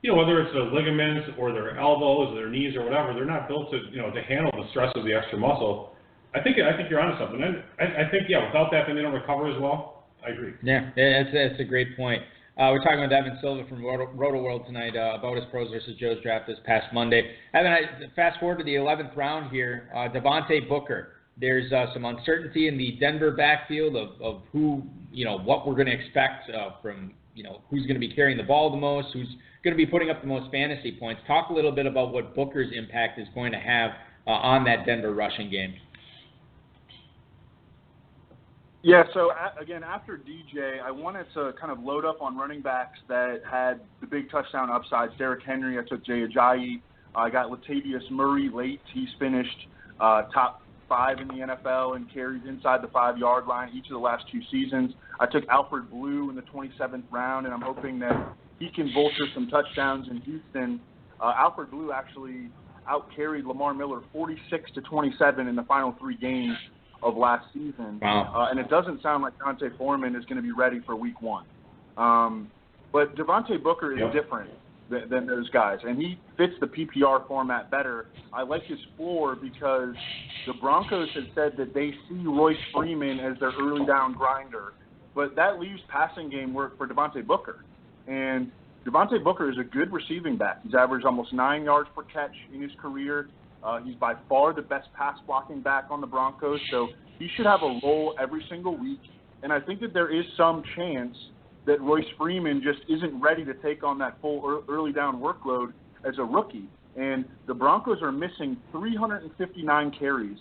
whether it's their ligaments or their elbows or their knees or whatever, they're not built to, to handle the stress of the extra muscle. I think you're onto something. And I think, without that, then they don't recover as well. I agree. Yeah, that's a great point. We're talking with Evan Silva from Rotoworld tonight about his pros versus Joe's draft this past Monday. Evan, fast forward to the 11th round here. Devontae Booker. There's some uncertainty in the Denver backfield of who, what we're going to expect from, who's going to be carrying the ball the most, who's going to be putting up the most fantasy points. Talk a little bit about what Booker's impact is going to have on that Denver rushing game. Yeah, so again, after DJ, I wanted to kind of load up on running backs that had the big touchdown upsides. Derrick Henry, I took Jay Ajayi. I got Latavius Murray late. He's finished top 5 in the NFL and carries inside the 5-yard line each of the last 2 seasons. I took Alfred Blue in the 27th round, and I'm hoping that he can vulture some touchdowns in Houston. Alfred Blue actually out-carried Lamar Miller 46-27 in the final 3 games of last season. Wow. And it doesn't sound like D'Onta Foreman is going to be ready for week 1. But Devontae Booker is different than those guys, and he fits the PPR format better. I like his floor because the Broncos have said that they see Royce Freeman as their early down grinder, but that leaves passing game work for Devontae Booker. And Devontae Booker is a good receiving back. He's averaged almost 9 yards per catch in his career. He's by far the best pass blocking back on the Broncos, so he should have a role every single week. And I think that there is some chance that Royce Freeman just isn't ready to take on that full early down workload as a rookie. And the Broncos are missing 359 carries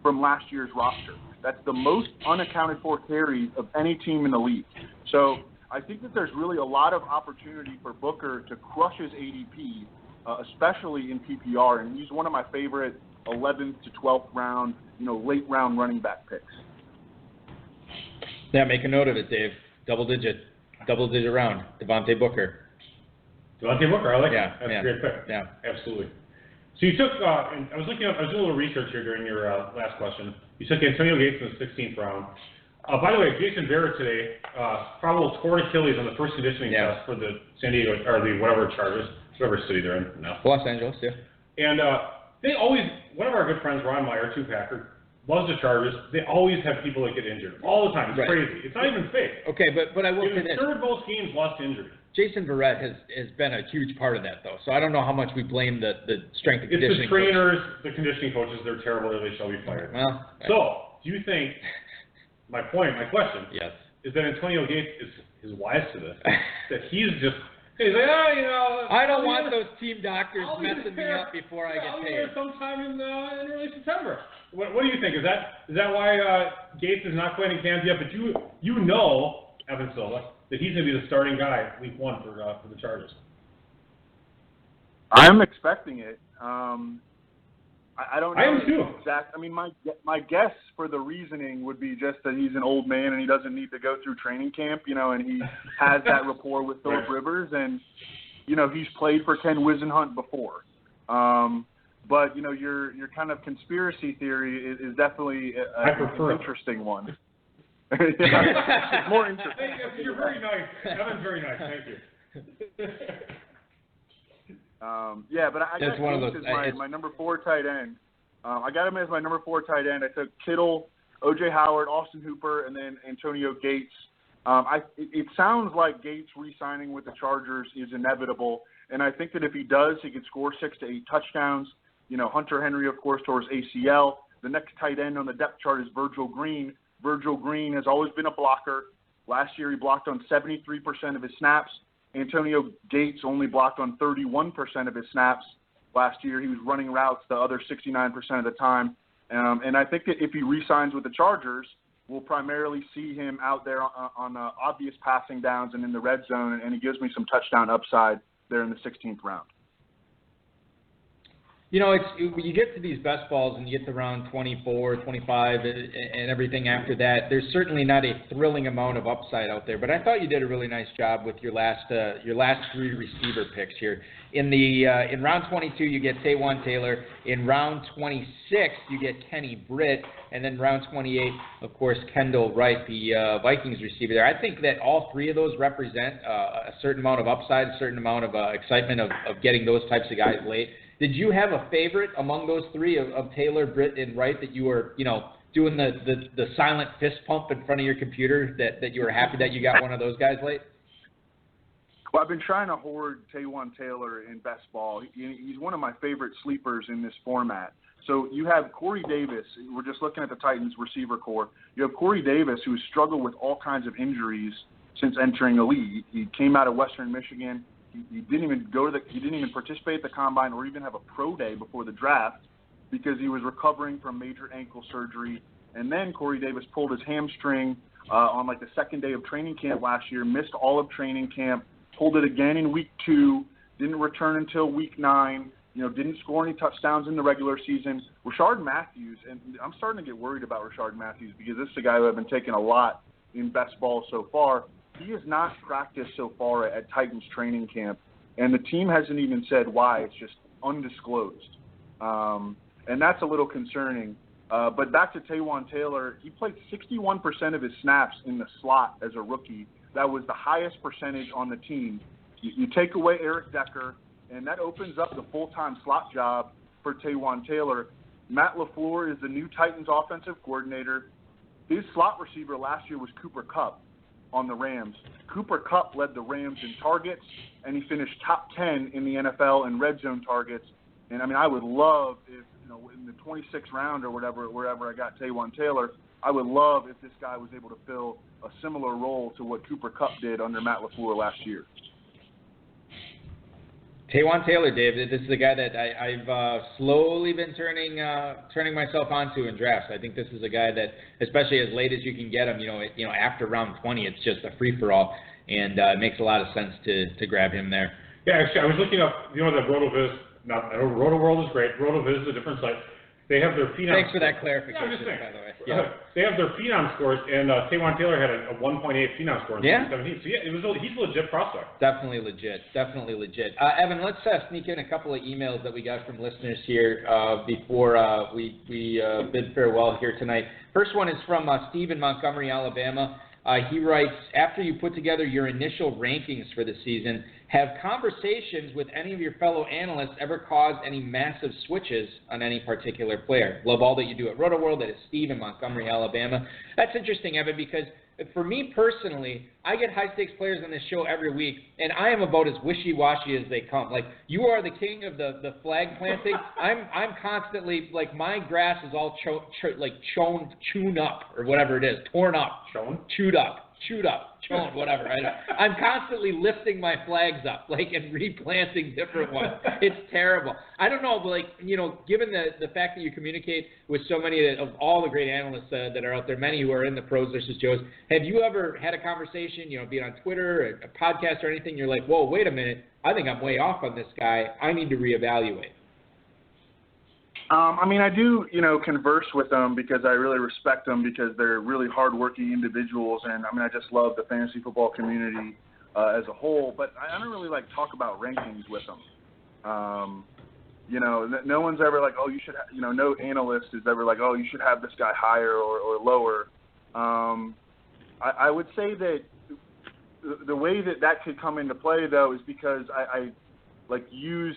from last year's roster. That's the most unaccounted for carries of any team in the league. So I think that there's really a lot of opportunity for Booker to crush his ADP, especially in PPR, and he's one of my favorite 11th to 12th round, late round running back picks. Yeah, make a note of it, Dave. Double digit round, Devontae Booker. Devontae Booker, I like that. That's a great pick. Yeah, absolutely. So you took, and I was doing a little research here during your last question. You took Antonio Gates in the 16th round. By the way, Jason Barrett today, probable torn Achilles on the first conditioning test for the San Diego, or the whatever Chargers, whatever city they're in now. Los Angeles, yeah. And they always, one of our good friends, Ron Meyer, two-packer, loves the Chargers. They always have people that get injured all the time. It's crazy. It's not even fake. Okay, but I will say this. Third most games lost to injury. Jason Barrett has been a huge part of that, though. So I don't know how much we blame the strength and conditioning. It's the trainers, the conditioning coaches. They're terrible. They shall be fired. Well, so do you think? My question is that Antonio Gates is wise to this. That he's like, I don't want those team doctors messing me up before I get paid. I'll be there sometime in early September. What do you think? Is that why Gates is not playing in camp yet? But you know, Evan Silva, that he's going to be the starting guy week 1 for the Chargers. I'm expecting it. I don't know. I am too. I mean, my guess for the reasoning would be just that he's an old man and he doesn't need to go through training camp, and he has that rapport with Phillip Rivers, and he's played for Ken Wisenhunt before. But your kind of conspiracy theory is definitely an interesting one. It's more interesting. You're very nice. Evan's very nice. Thank you. But I got Gates as my number 4 tight end. I got him as my number 4 tight end. I took Kittle, O.J. Howard, Austin Hooper, and then Antonio Gates. It sounds like Gates re-signing with the Chargers is inevitable, and I think that if he does, he could score 6 to 8 touchdowns. Hunter Henry, of course, tore his ACL. The next tight end on the depth chart is Virgil Green. Virgil Green has always been a blocker. Last year, he blocked on 73% of his snaps. Antonio Gates only blocked on 31% of his snaps last year. He was running routes the other 69% of the time. And I think that if he re-signs with the Chargers, we'll primarily see him out there on obvious passing downs and in the red zone, and he gives me some touchdown upside there in the 16th round. You get to these best balls and you get to round 24, 25, and everything after that. There's certainly not a thrilling amount of upside out there, but I thought you did a really nice job with your last 3 receiver picks here. In round 22, you get Taywan Taylor. In round 26, you get Kenny Britt, and then round 28, of course, Kendall Wright, the Vikings receiver there. I think that all 3 of those represent a certain amount of upside, a certain amount of excitement of getting those types of guys late. Did you have a favorite among those 3 of Taylor, Britt, and Wright that you were, doing the silent fist pump in front of your computer that you were happy that you got one of those guys late? Well, I've been trying to hoard Taywan Taylor in best ball. He's one of my favorite sleepers in this format. So you have Corey Davis. We're just looking at the Titans receiver core. You have Corey Davis, who has struggled with all kinds of injuries since entering the league. He came out of Western Michigan. He didn't even participate at the combine or even have a pro day before the draft because he was recovering from major ankle surgery. And then Corey Davis pulled his hamstring on the second day of training camp last year, missed all of training camp, pulled it again in week 2, didn't return until week 9, didn't score any touchdowns in the regular season. Rashard Matthews, and I'm starting to get worried about Rashard Matthews because this is a guy who I've been taking a lot in best ball so far. He has not practiced so far at Titans training camp, and the team hasn't even said why. It's just undisclosed. And that's a little concerning. But back to Taywan Taylor, he played 61% of his snaps in the slot as a rookie. That was the highest percentage on the team. You take away Eric Decker, and that opens up the full-time slot job for Taywan Taylor. Matt LaFleur is the new Titans offensive coordinator. His slot receiver last year was Cooper Kupp. on the Rams. Cooper Kupp led the Rams in targets, and he finished top 10 in the NFL in red zone targets. And, I mean, I would love if, in the 26th round or wherever I got Taywan Taylor, I would love if this guy was able to fill a similar role to what Cooper Kupp did under Matt LaFleur last year. Taywan Taylor, Dave, this is a guy that I've slowly been turning myself onto in drafts. I think this is a guy that, especially as late as you can get him, after round 20, it's just a free-for-all, and it makes a lot of sense to grab him there. Yeah, actually, I was looking up, the Rotoviz. Rotoworld is great. Rotoviz is a different site. They have their phenom. Thanks for that clarification, by the way. Yeah. They have their phenom scores, and Taywan Taylor had a 1.8 phenom score in 2017. So yeah, he's a legit prospect. Definitely legit. Evan, let's sneak in a couple of emails that we got from listeners here before we bid farewell here tonight. First one is from Steve in Montgomery, Alabama. He writes, after you put together your initial rankings for the season, have conversations with any of your fellow analysts ever caused any massive switches on any particular player? Love all that you do at Rotoworld. That is Steve in Montgomery, Alabama. That's interesting, Evan, because for me personally, I get high-stakes players on this show every week, and I am about as wishy-washy as they come. Like, you are the king of the flag planting. I'm constantly, like, my grass is all chewed up, or whatever it is, torn up. Chewed up, whatever. I'm constantly lifting my flags up, and replanting different ones. It's terrible. I don't know, but given the fact that you communicate with so many of all the great analysts that are out there, many who are in the Pros versus Joes, have you ever had a conversation, be it on Twitter, a podcast or anything, you're like, whoa, wait a minute, I think I'm way off on this guy. I need to reevaluate. I do, converse with them because I really respect them because they're really hardworking individuals, and I just love the fantasy football community as a whole. But I don't really talk about rankings with them. No one's ever like, oh, you should, no analyst is ever like, oh, you should have this guy higher or lower. I would say that the way that could come into play though is because I use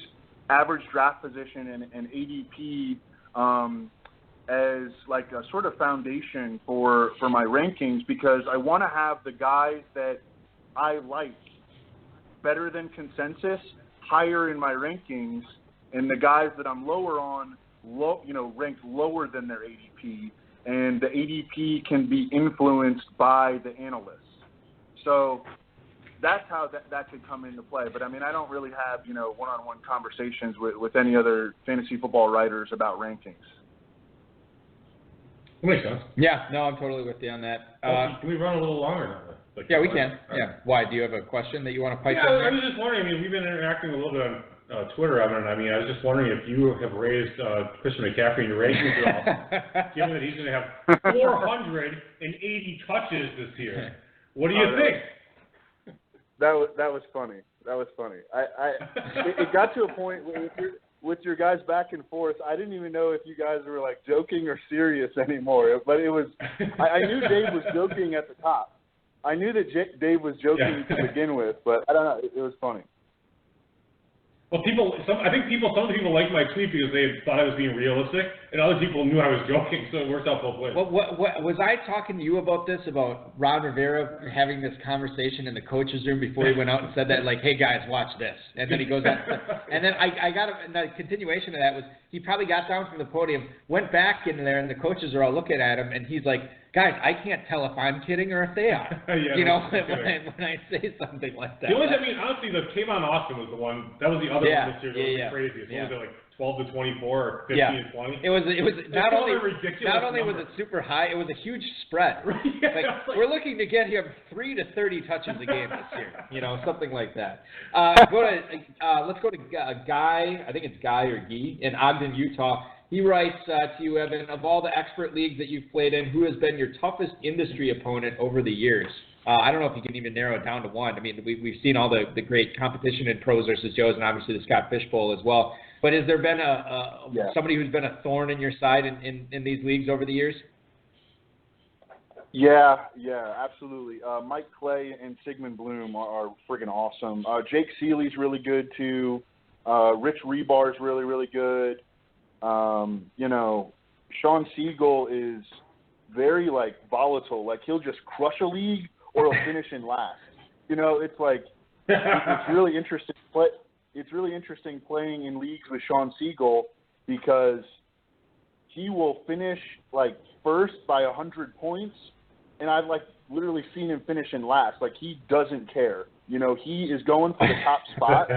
average draft position and ADP as a sort of foundation for my rankings because I want to have the guys that I like better than consensus higher in my rankings and the guys that I'm lower on ranked lower than their ADP, and the ADP can be influenced by the analysts. So that's how that could come into play. But, I don't really have, one-on-one conversations with any other fantasy football writers about rankings. That makes sense. Yeah, no, I'm totally with you on that. Can we run a little longer now? Yeah, we can. Yeah. Why? Do you have a question that you want to pipe in there? I was just wondering, we've been interacting a little bit on Twitter, Evan. I was just wondering if you have raised Christian McCaffrey in your rankings at all, given that he's going to have 480 touches this year. What do you think? That was funny. It got to a point with your guys back and forth. I didn't even know if you guys were joking or serious anymore. But it was. I knew Dave was joking at the top. I knew that Dave was joking to begin with, but I don't know. It was funny. Well, some of the people liked my tweet because they thought I was being realistic, and other people knew I was joking, so it worked out both ways. What was I talking to you about this, about Ron Rivera having this conversation in the coach's room before he went out and said that, hey, guys, watch this. And then he goes out, and then I got the continuation of that was he probably got down from the podium, went back in there, and the coaches are all looking at him, and he's like, guys, I can't tell if I'm kidding or if they are. When I say something like that. The only honestly, the Kayvon Austin was the one. That was the other one this year that was crazy. So was it 12 to 24 or 15 to 20? It was not only was it super high, it was a huge spread. We're looking to get him 3 to 30 touches a game this year. Something like that. Let's go to Guy. I think it's Guy or Guy in Ogden, Utah. He writes to you, Evan, of all the expert leagues that you've played in, who has been your toughest industry opponent over the years? I don't know if you can even narrow it down to one. We've seen all the great competition in Pros versus Joes and obviously the Scott Fish Bowl as well. But has there been somebody who's been a thorn in your side in these leagues over the years? Yeah, absolutely. Mike Clay and Sigmund Bloom are friggin' awesome. Jake Seeley's really good too. Rich Rebar's really, really good. Sean Siegel is very volatile. He'll just crush a league or he'll finish in last. You know, it's like it's really interesting. It's really interesting playing in leagues with Sean Siegel because he will finish like first by 100 points, and I've like literally seen him finish in last. Like he doesn't care. You know, he is going for the top spot,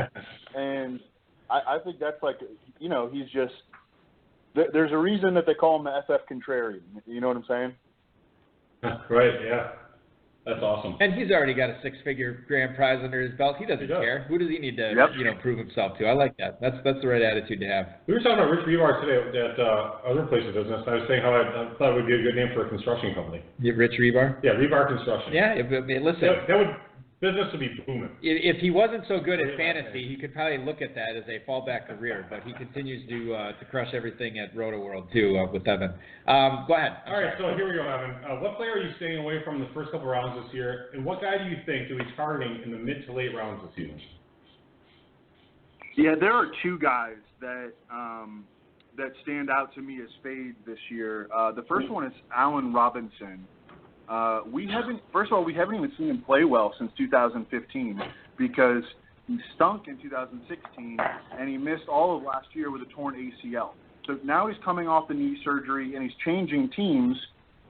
and I think that's like, you know, he's just there's a reason that they call him the FF Contrarian. You know what I'm saying? Right. Yeah. That's awesome. And he's already got a six-figure grand prize under his belt. He doesn't care. Who does he need to, you know, prove himself to? I like that. That's the right attitude to have. We were talking about Rich Rebar today at other place of business. I was saying how I thought it would be a good name for a construction company. Yeah, Rich Rebar? Yeah, Rebar Construction. Yeah, listen. Business would be booming. If he wasn't so good at fantasy, he could probably look at that as a fallback career, but he continues to crush everything at Rotoworld, too, with Evan. Go ahead. All right, so here we go, Evan. What player are you staying away from the first couple rounds this year, and what guy do you think you'll be targeting in the mid to late rounds this season? Yeah, there are two guys that stand out to me as fades this year. The first one is Allen Robinson. We haven't even seen him play well since 2015 because he stunk in 2016 and he missed all of last year with a torn ACL. So now he's coming off the knee surgery and he's changing teams,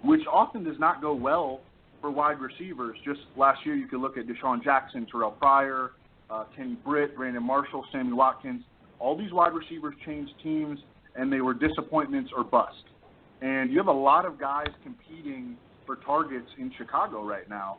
which often does not go well for wide receivers. Just last year you could look at Deshaun Jackson, Terrell Pryor, Kenny Britt, Brandon Marshall, Sammy Watkins. All these wide receivers changed teams and they were disappointments or bust. And you have a lot of guys competing for targets in Chicago right now.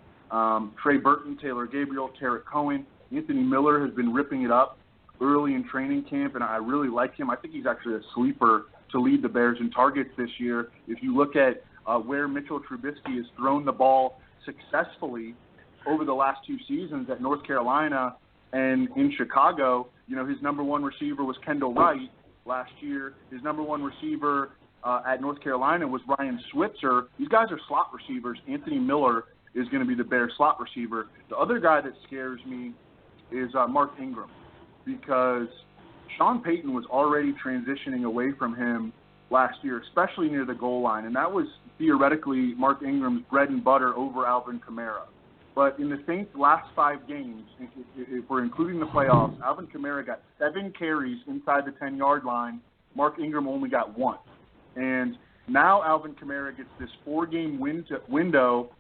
Trey Burton, Taylor Gabriel, Tarek Cohen, Anthony Miller has been ripping it up early in training camp, and I really like him. I think he's actually a sleeper to lead the Bears in targets this year. If you look at where Mitchell Trubisky has thrown the ball successfully over the last two seasons at North Carolina and in Chicago, you know, his number one receiver was Kendall Wright last year. His number one receiver at North Carolina was Ryan Switzer. These guys are slot receivers. Anthony Miller is going to be the Bears slot receiver. The other guy that scares me is Mark Ingram because Sean Payton was already transitioning away from him last year, especially near the goal line, and that was theoretically Mark Ingram's bread and butter over Alvin Kamara. But in the Saints' last 5 games, if we're including the playoffs, Alvin Kamara got 7 carries inside the 10-yard line. Mark Ingram only got 1. And now Alvin Kamara gets this 4-game window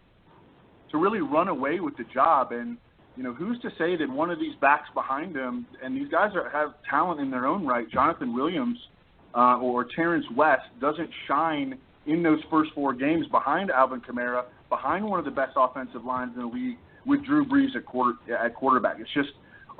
to really run away with the job. And, you know, who's to say that one of these backs behind him, and these guys have talent in their own right, Jonathan Williams or Terrence West, doesn't shine in those first 4 games behind Alvin Kamara, behind one of the best offensive lines in the league with Drew Brees at quarterback. It's just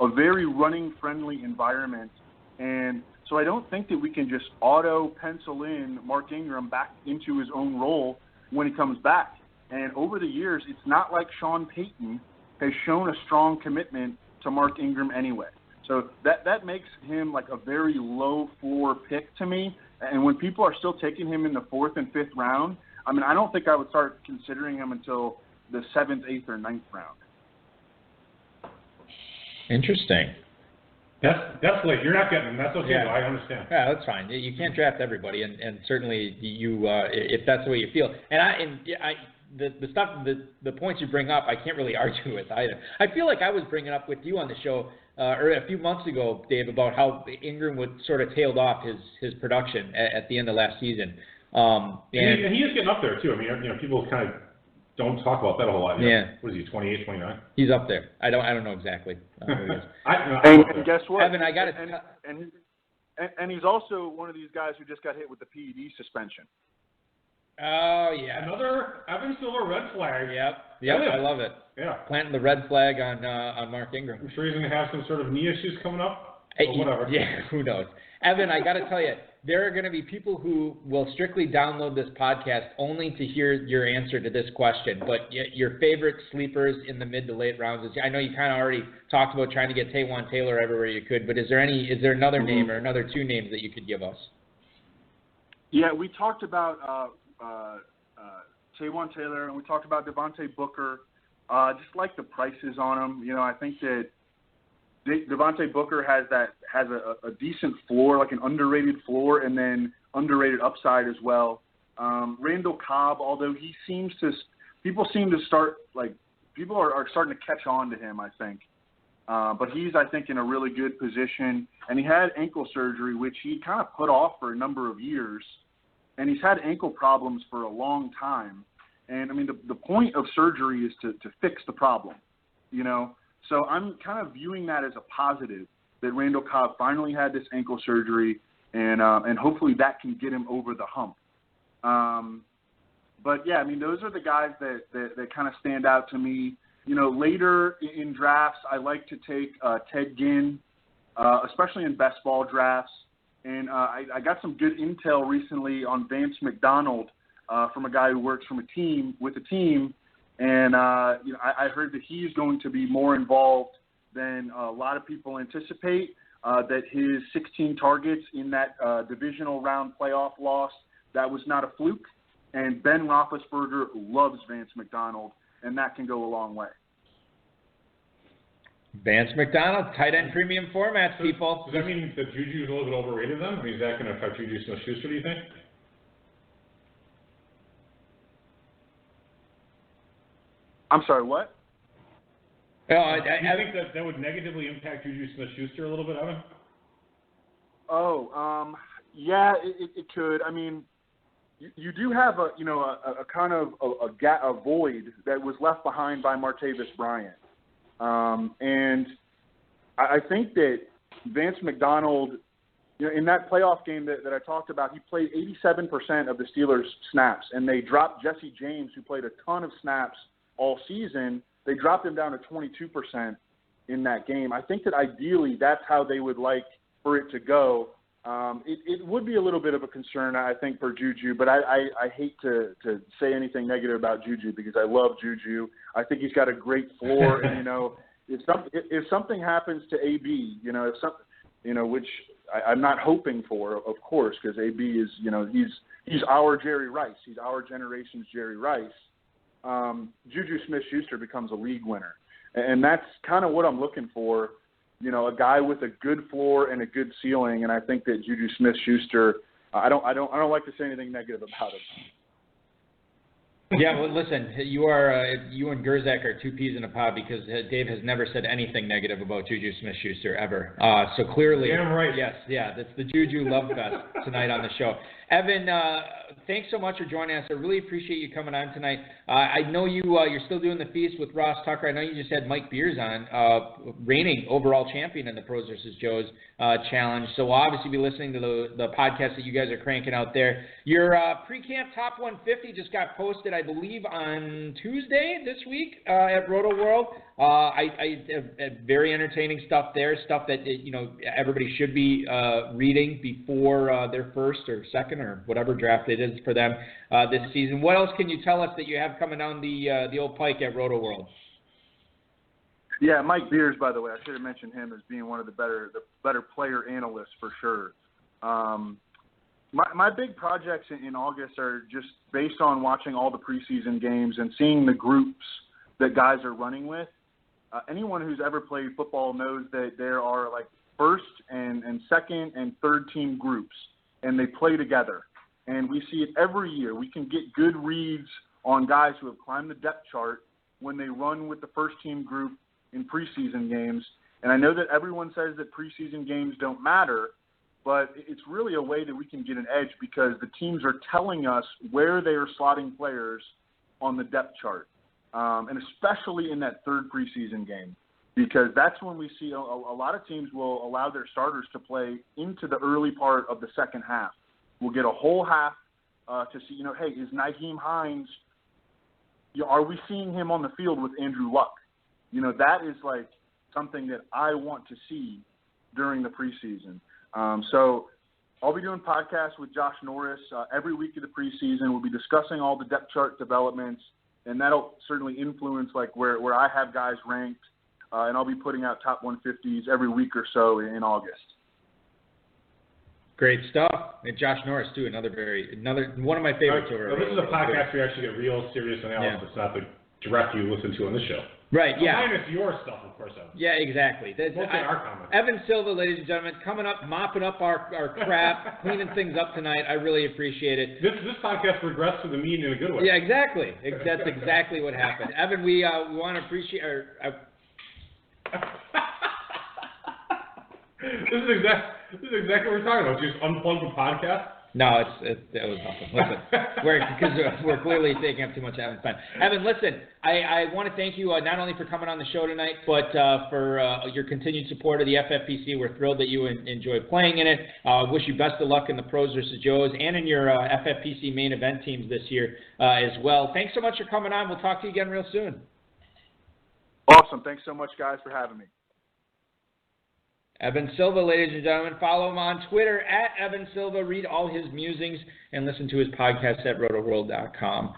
a very running-friendly environment. And so I don't think that we can just auto-pencil in Mark Ingram back into his own role when he comes back. And over the years, it's not like Sean Payton has shown a strong commitment to Mark Ingram anyway. So that makes him like a very low-floor pick to me. And when people are still taking him in the 4th and 5th round, I mean, I don't think I would start considering him until the 7th, 8th, or 9th round. Interesting. That's late. You're not getting them. That's okay. Yeah. I understand. Yeah, that's fine. You can't draft everybody, and certainly you, if that's the way you feel. The points you bring up, I can't really argue with either. I feel like I was bringing up with you on the show or a few months ago, Dave, about how Ingram would sort of tailed off his production at the end of last season. And he is getting up there too. I mean, you know, people kind of don't talk about that a whole lot. You know, what is he, 28, 29? He's up there. I don't know exactly. And guess what? Evan, I got it. And he's also one of these guys who just got hit with the PED suspension. Oh, yeah. Another Evan Silva red flag. Yep, I love it. Yeah. Planting the red flag on Mark Ingram. I'm sure he's going to have some sort of knee issues coming up. Or whatever. Yeah, who knows? Evan, I got to tell you, there are going to be people who will strictly download this podcast only to hear your answer to this question. But your favorite sleepers in the mid to late rounds, I know you kind of already talked about trying to get Taywan Taylor everywhere you could, but is there another name or another 2 names that you could give us? Yeah, we talked about Taywan Taylor, and we talked about Devontae Booker. Just like the prices on him, you know, I think that Devontae Booker has a decent floor, like an underrated floor, and then underrated upside as well. Randall Cobb, although people seem to start like people are starting to catch on to him, I think. But he's, I think, in a really good position. And he had ankle surgery, which he kind of put off for a number of years. And he's had ankle problems for a long time. And, I mean, the point of surgery is to fix the problem, you know. So I'm kind of viewing that as a positive, that Randall Cobb finally had this ankle surgery, and hopefully that can get him over the hump. But, yeah, I mean, those are the guys that kind of stand out to me. You know, later in drafts, I like to take Ted Ginn, especially in best ball drafts. And I got some good intel recently on Vance McDonald from a guy who works with a team. And, you know, I heard that he's going to be more involved than a lot of people anticipate, that his 16 targets in that divisional round playoff loss, that was not a fluke. And Ben Roethlisberger loves Vance McDonald, and that can go a long way. Vance McDonald, tight end premium formats, people. Does that mean that Juju's a little bit overrated then? I mean, is that going to affect Juju Smith-Schuster, do you think? I'm sorry, what? Do you think that would negatively impact Juju Smith-Schuster a little bit, Evan? Yeah, it could. I mean, you do have a kind of a void that was left behind by Martavis Bryant. And I think that Vance McDonald, you know, in that playoff game that I talked about, he played 87% of the Steelers' snaps, and they dropped Jesse James, who played a ton of snaps all season. They dropped him down to 22% in that game. I think that ideally that's how they would like for it to go. It would be a little bit of a concern, I think, for Juju, but I hate to say anything negative about Juju because I love Juju. I think he's got a great floor, and, you know, if something happens to AB, you know, which I'm not hoping for, of course, because AB is, you know, he's our Jerry Rice. He's our generation's Jerry Rice. Juju Smith-Schuster becomes a league winner, and that's kind of what I'm looking for. You know, a guy with a good floor and a good ceiling, and I think that Juju Smith-Schuster, I don't like to say anything negative about him. Yeah, well, listen, you and Gerzak are two peas in a pod because Dave has never said anything negative about Juju Smith-Schuster ever. So clearly, damn right. Yes, yeah, that's the Juju love fest tonight on the show. Evan, thanks so much for joining us. I really appreciate you coming on tonight. I know you're still doing the feast with Ross Tucker. I know you just had Mike Beers on, reigning overall champion in the Pros vs. Joes challenge. So we'll obviously be listening to the podcast that you guys are cranking out there. Your pre-camp top 150 just got posted, I believe, on Tuesday this week at Rotoworld. Very entertaining stuff there, stuff that you know everybody should be reading before their first or second or whatever draft it is for them this season. What else can you tell us that you have coming down the old pike at Rotoworld? Yeah, Mike Beers, by the way, I should have mentioned him as being one of the better player analysts for sure. My big projects in August are just based on watching all the preseason games and seeing the groups that guys are running with. Anyone who's ever played football knows that there are like first and second and third team groups, and they play together. And we see it every year. We can get good reads on guys who have climbed the depth chart when they run with the first team group in preseason games. And I know that everyone says that preseason games don't matter, but it's really a way that we can get an edge because the teams are telling us where they are slotting players on the depth chart. And especially in that third preseason game, because that's when we see a lot of teams will allow their starters to play into the early part of the second half. We'll get a whole half to see, you know, hey, is Nyheim Hines, are we seeing him on the field with Andrew Luck? You know, that is like something that I want to see during the preseason. So I'll be doing podcasts with Josh Norris every week of the preseason. We'll be discussing all the depth chart developments, and that'll certainly influence like where I have guys ranked, and I'll be putting out top 150s every week or so in August. Great stuff. And Josh Norris too, another one of my favorites over. This is a podcast where we actually get real serious analysis, not the direct you listen to on the show. Right, yeah. Minus your stuff, of course, Evan. Yeah, exactly. Mostly our comments. Evan Silva, ladies and gentlemen, coming up, mopping up our crap, cleaning things up tonight. I really appreciate it. This podcast regressed to the mean in a good way. Yeah, exactly. That's exactly what happened. Evan, we want to appreciate. This is exactly what we're talking about. Just unplug the podcast. No, it was nothing. Listen, we're clearly taking up too much Evan's time. Evan, listen, I want to thank you not only for coming on the show tonight, but for your continued support of the FFPC. We're thrilled that you enjoy playing in it. Wish you best of luck in the Pros versus Joes and in your FFPC main event teams this year as well. Thanks so much for coming on. We'll talk to you again real soon. Awesome. Thanks so much, guys, for having me. Evan Silva, ladies and gentlemen. Follow him on Twitter at Evan Silva. Read all his musings and listen to his podcast at rotoworld.com.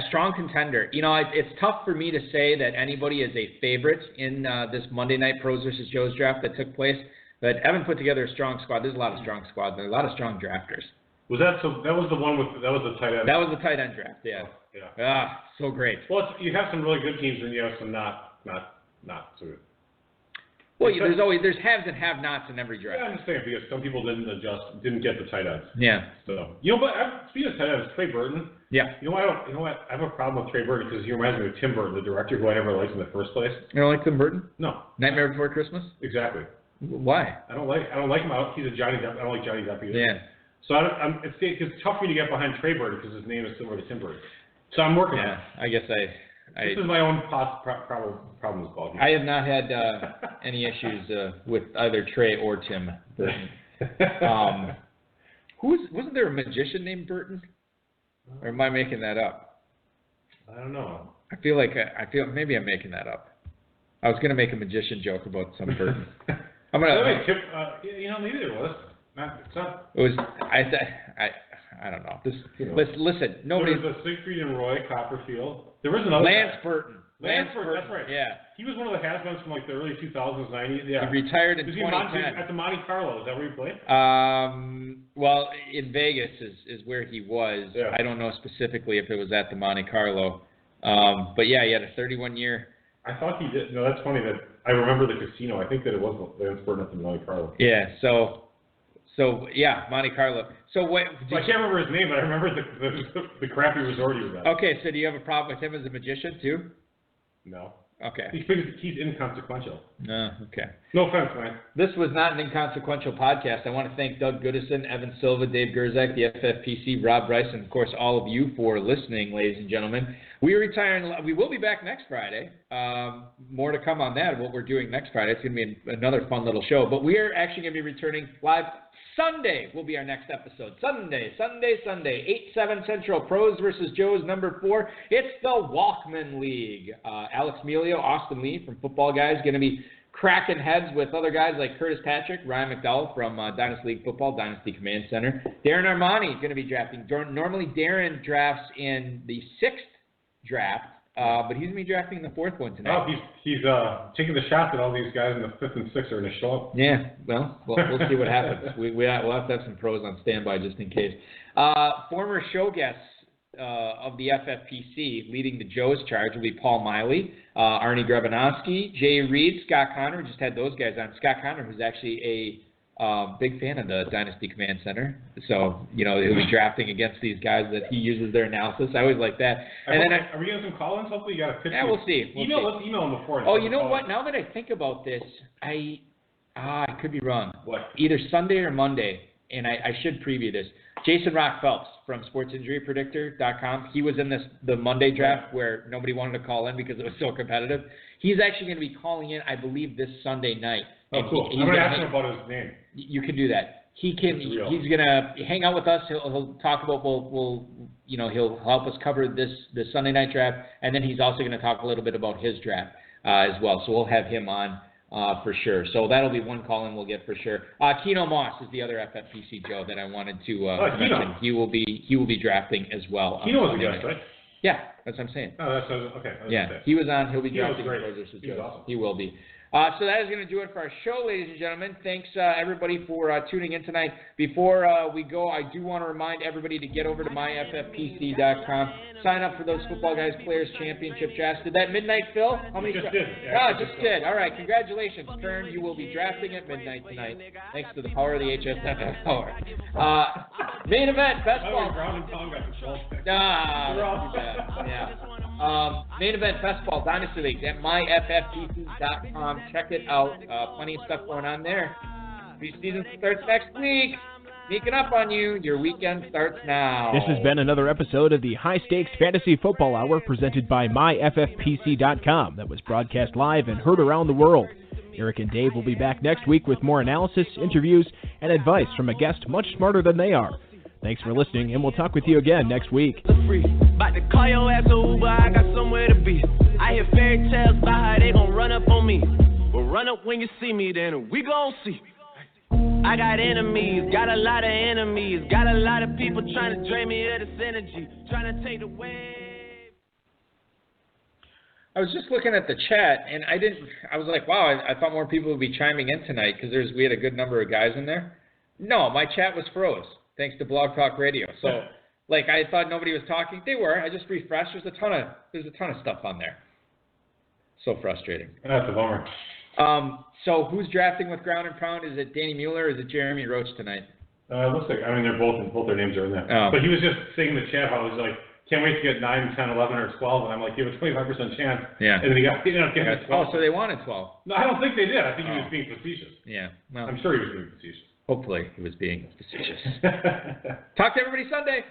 Strong contender. You know, it's tough for me to say that anybody is a favorite in this Monday night Pros versus Joes draft that took place, but Evan put together a strong squad. There's a lot of strong squads. There's a lot of strong drafters. Was that so? That was the one with that was the tight end. That was the tight end draft. Yeah. Oh, yeah. So great. Well, you have some really good teams, and you have some not so good. Well, there's haves and have-nots in every draft. Yeah, I'm just saying because some people didn't get the tight ends. Yeah. So but speaking of tight ends, Trey Burton. Yeah. You know what? I have a problem with Trey Burton because he reminds me of Tim Burton, the director who I never liked in the first place. You don't like Tim Burton? No. Nightmare Before Christmas? Exactly. Why? I don't like him. He's a Johnny Depp. I don't like Johnny Depp either. Yeah. So it's tough for me to get behind Trey Burton because his name is similar to Tim Burton. So I'm working on it. I guess this is my own problem with Paul. I have not had any issues with either Trey or Tim Burton. Wasn't there a magician named Burton? Or am I making that up? I don't know. I feel maybe I'm making that up. I was gonna make a magician joke about some Burton. I'm gonna. Maybe there was. It's not. It was. I don't know. Listen. Nobody. There was a Siegfried and Roy Copperfield. There was another. Lance Burton. Lance Burton. That's right. Yeah. He was one of the has-beens from like the early 2000s, 90s. Yeah. He retired in 2010. At the Monte Carlo. Is that where he played? Well, in Vegas is where he was. Yeah. I don't know specifically if it was at the Monte Carlo. But yeah, he had a 31-year. I thought he did. No, that's funny that I remember the casino. I think that it was Lance Burton at the Monte Carlo. Yeah. So yeah, Monte Carlo. So what? I can't remember his name, but I remember the crappy resort he was at. Okay, so do you have a problem with him as a magician too? No. Okay. He's inconsequential. Okay. No offense, man. This was not an inconsequential podcast. I want to thank Doug Goodison, Evan Silva, Dave Gerzak, the FFPC, Rob Bryce, and of course all of you for listening, ladies and gentlemen. We are retiring. We will be back next Friday. More to come on that, what we're doing next Friday. It's going to be another fun little show. But we are actually going to be returning live. Sunday will be our next episode. Sunday, 8/7 Central, Pros versus Joes, number 4. It's the Walkman League. Alex Melio, Austin Lee from Football Guys going to be cracking heads with other guys like Curtis Patrick, Ryan McDowell from Dynasty League Football, Dynasty Command Center. Darren Armani is going to be drafting. Normally Darren drafts in the 6th draft. But he's going to be drafting in the 4th one tonight. Oh, he's taking the shot that all these guys in the 5th and 6th are going to show up. Yeah, well, we'll see what happens. We'll have to have some pros on standby just in case. Former show guests of the FFPC leading the Joes charge will be Paul Miley, Arnie Grebinowski, Jay Reed, Scott Connor. We just had those guys on. Scott Connor, who's actually a big fan of the Dynasty Command Center. So, he'll be drafting against these guys that he uses their analysis. I always like that. Are we getting some call-ins? Hopefully you got a pitch. Yeah, we'll see. Let's email them before. Oh, you know what? Now that I think about this, I could be wrong. What? Either Sunday or Monday, and I should preview this. Jason Rock Phelps from SportsInjuryPredictor.com. He was in the Monday draft where nobody wanted to call in because it was so competitive. He's actually going to be calling in, I believe, this Sunday night. Oh, cool. I'm going to ask him about his name. You can do that. He's going to hang out with us. He'll talk about he'll help us cover this Sunday night draft, and then he's also going to talk a little bit about his draft as well. So we'll have him on for sure. So that'll be one call in we'll get for sure. Keno Moss is the other FFPC Joe that I wanted to mention. He will be drafting as well. Keno was a guest, right? Yeah. That's what I'm saying. Oh, that's okay. Yeah, he was on. He'll be He was drafting great. Pros versus He was Joes. awesome. He will be. So that is going to do it for our show, ladies and gentlemen. Thanks, everybody, for tuning in tonight. Before we go, I do want to remind everybody to get over to myffpc.com. Sign up for those Football Guys Players Championship drafts. Did that midnight, Phil? How many? Just did. Yeah, just did. All right, congratulations, Kern. You will be drafting at midnight tonight, thanks to the power of the HSFF power. Main event, best ball. Brown and Tom got the 12th pick. Too bad. Yeah. Main event best ball dynasty leagues at myffpc.com. Check it out. Plenty of stuff going on there. Preseason starts next week. Sneaking up on you. Your weekend starts now. This has been another episode of the High Stakes Fantasy Football Hour presented by myffpc.com that was broadcast live and heard around the world. Eric and Dave will be back next week with more analysis, interviews, and advice from a guest much smarter than they are. Thanks for listening, and we'll talk with you again next week. About to call your ass a Uber, I got somewhere to be. I hear fairy tales about how they gon' run up on me. Well, run up when you see me, then we gon' see. I got enemies, got a lot of enemies, got a lot of people trying to drain me of this energy, trying to take the wave. I was just looking at the chat, and I was like, wow, I thought more people would be chiming in tonight because we had a good number of guys in there. No, my chat was froze, thanks to Blog Talk Radio. So, I thought nobody was talking. They were. I just refreshed. There's a ton of stuff on there. So frustrating. That's a bummer. So who's drafting with ground and pound? Is it Danny Mueller or is it Jeremy Roach tonight? Looks like, they're both their names are in there. Oh. But he was just saying in the chat how he was like, can't wait to get 9, 10, 11, or 12. And I'm like, you have a 25% chance. Yeah. And then he ended up getting 12. Oh, so they wanted 12. No, I don't think they did. I think he was being facetious. Yeah. Well, I'm sure he was being facetious. hopefully he was being facetious. Talk to everybody Sunday.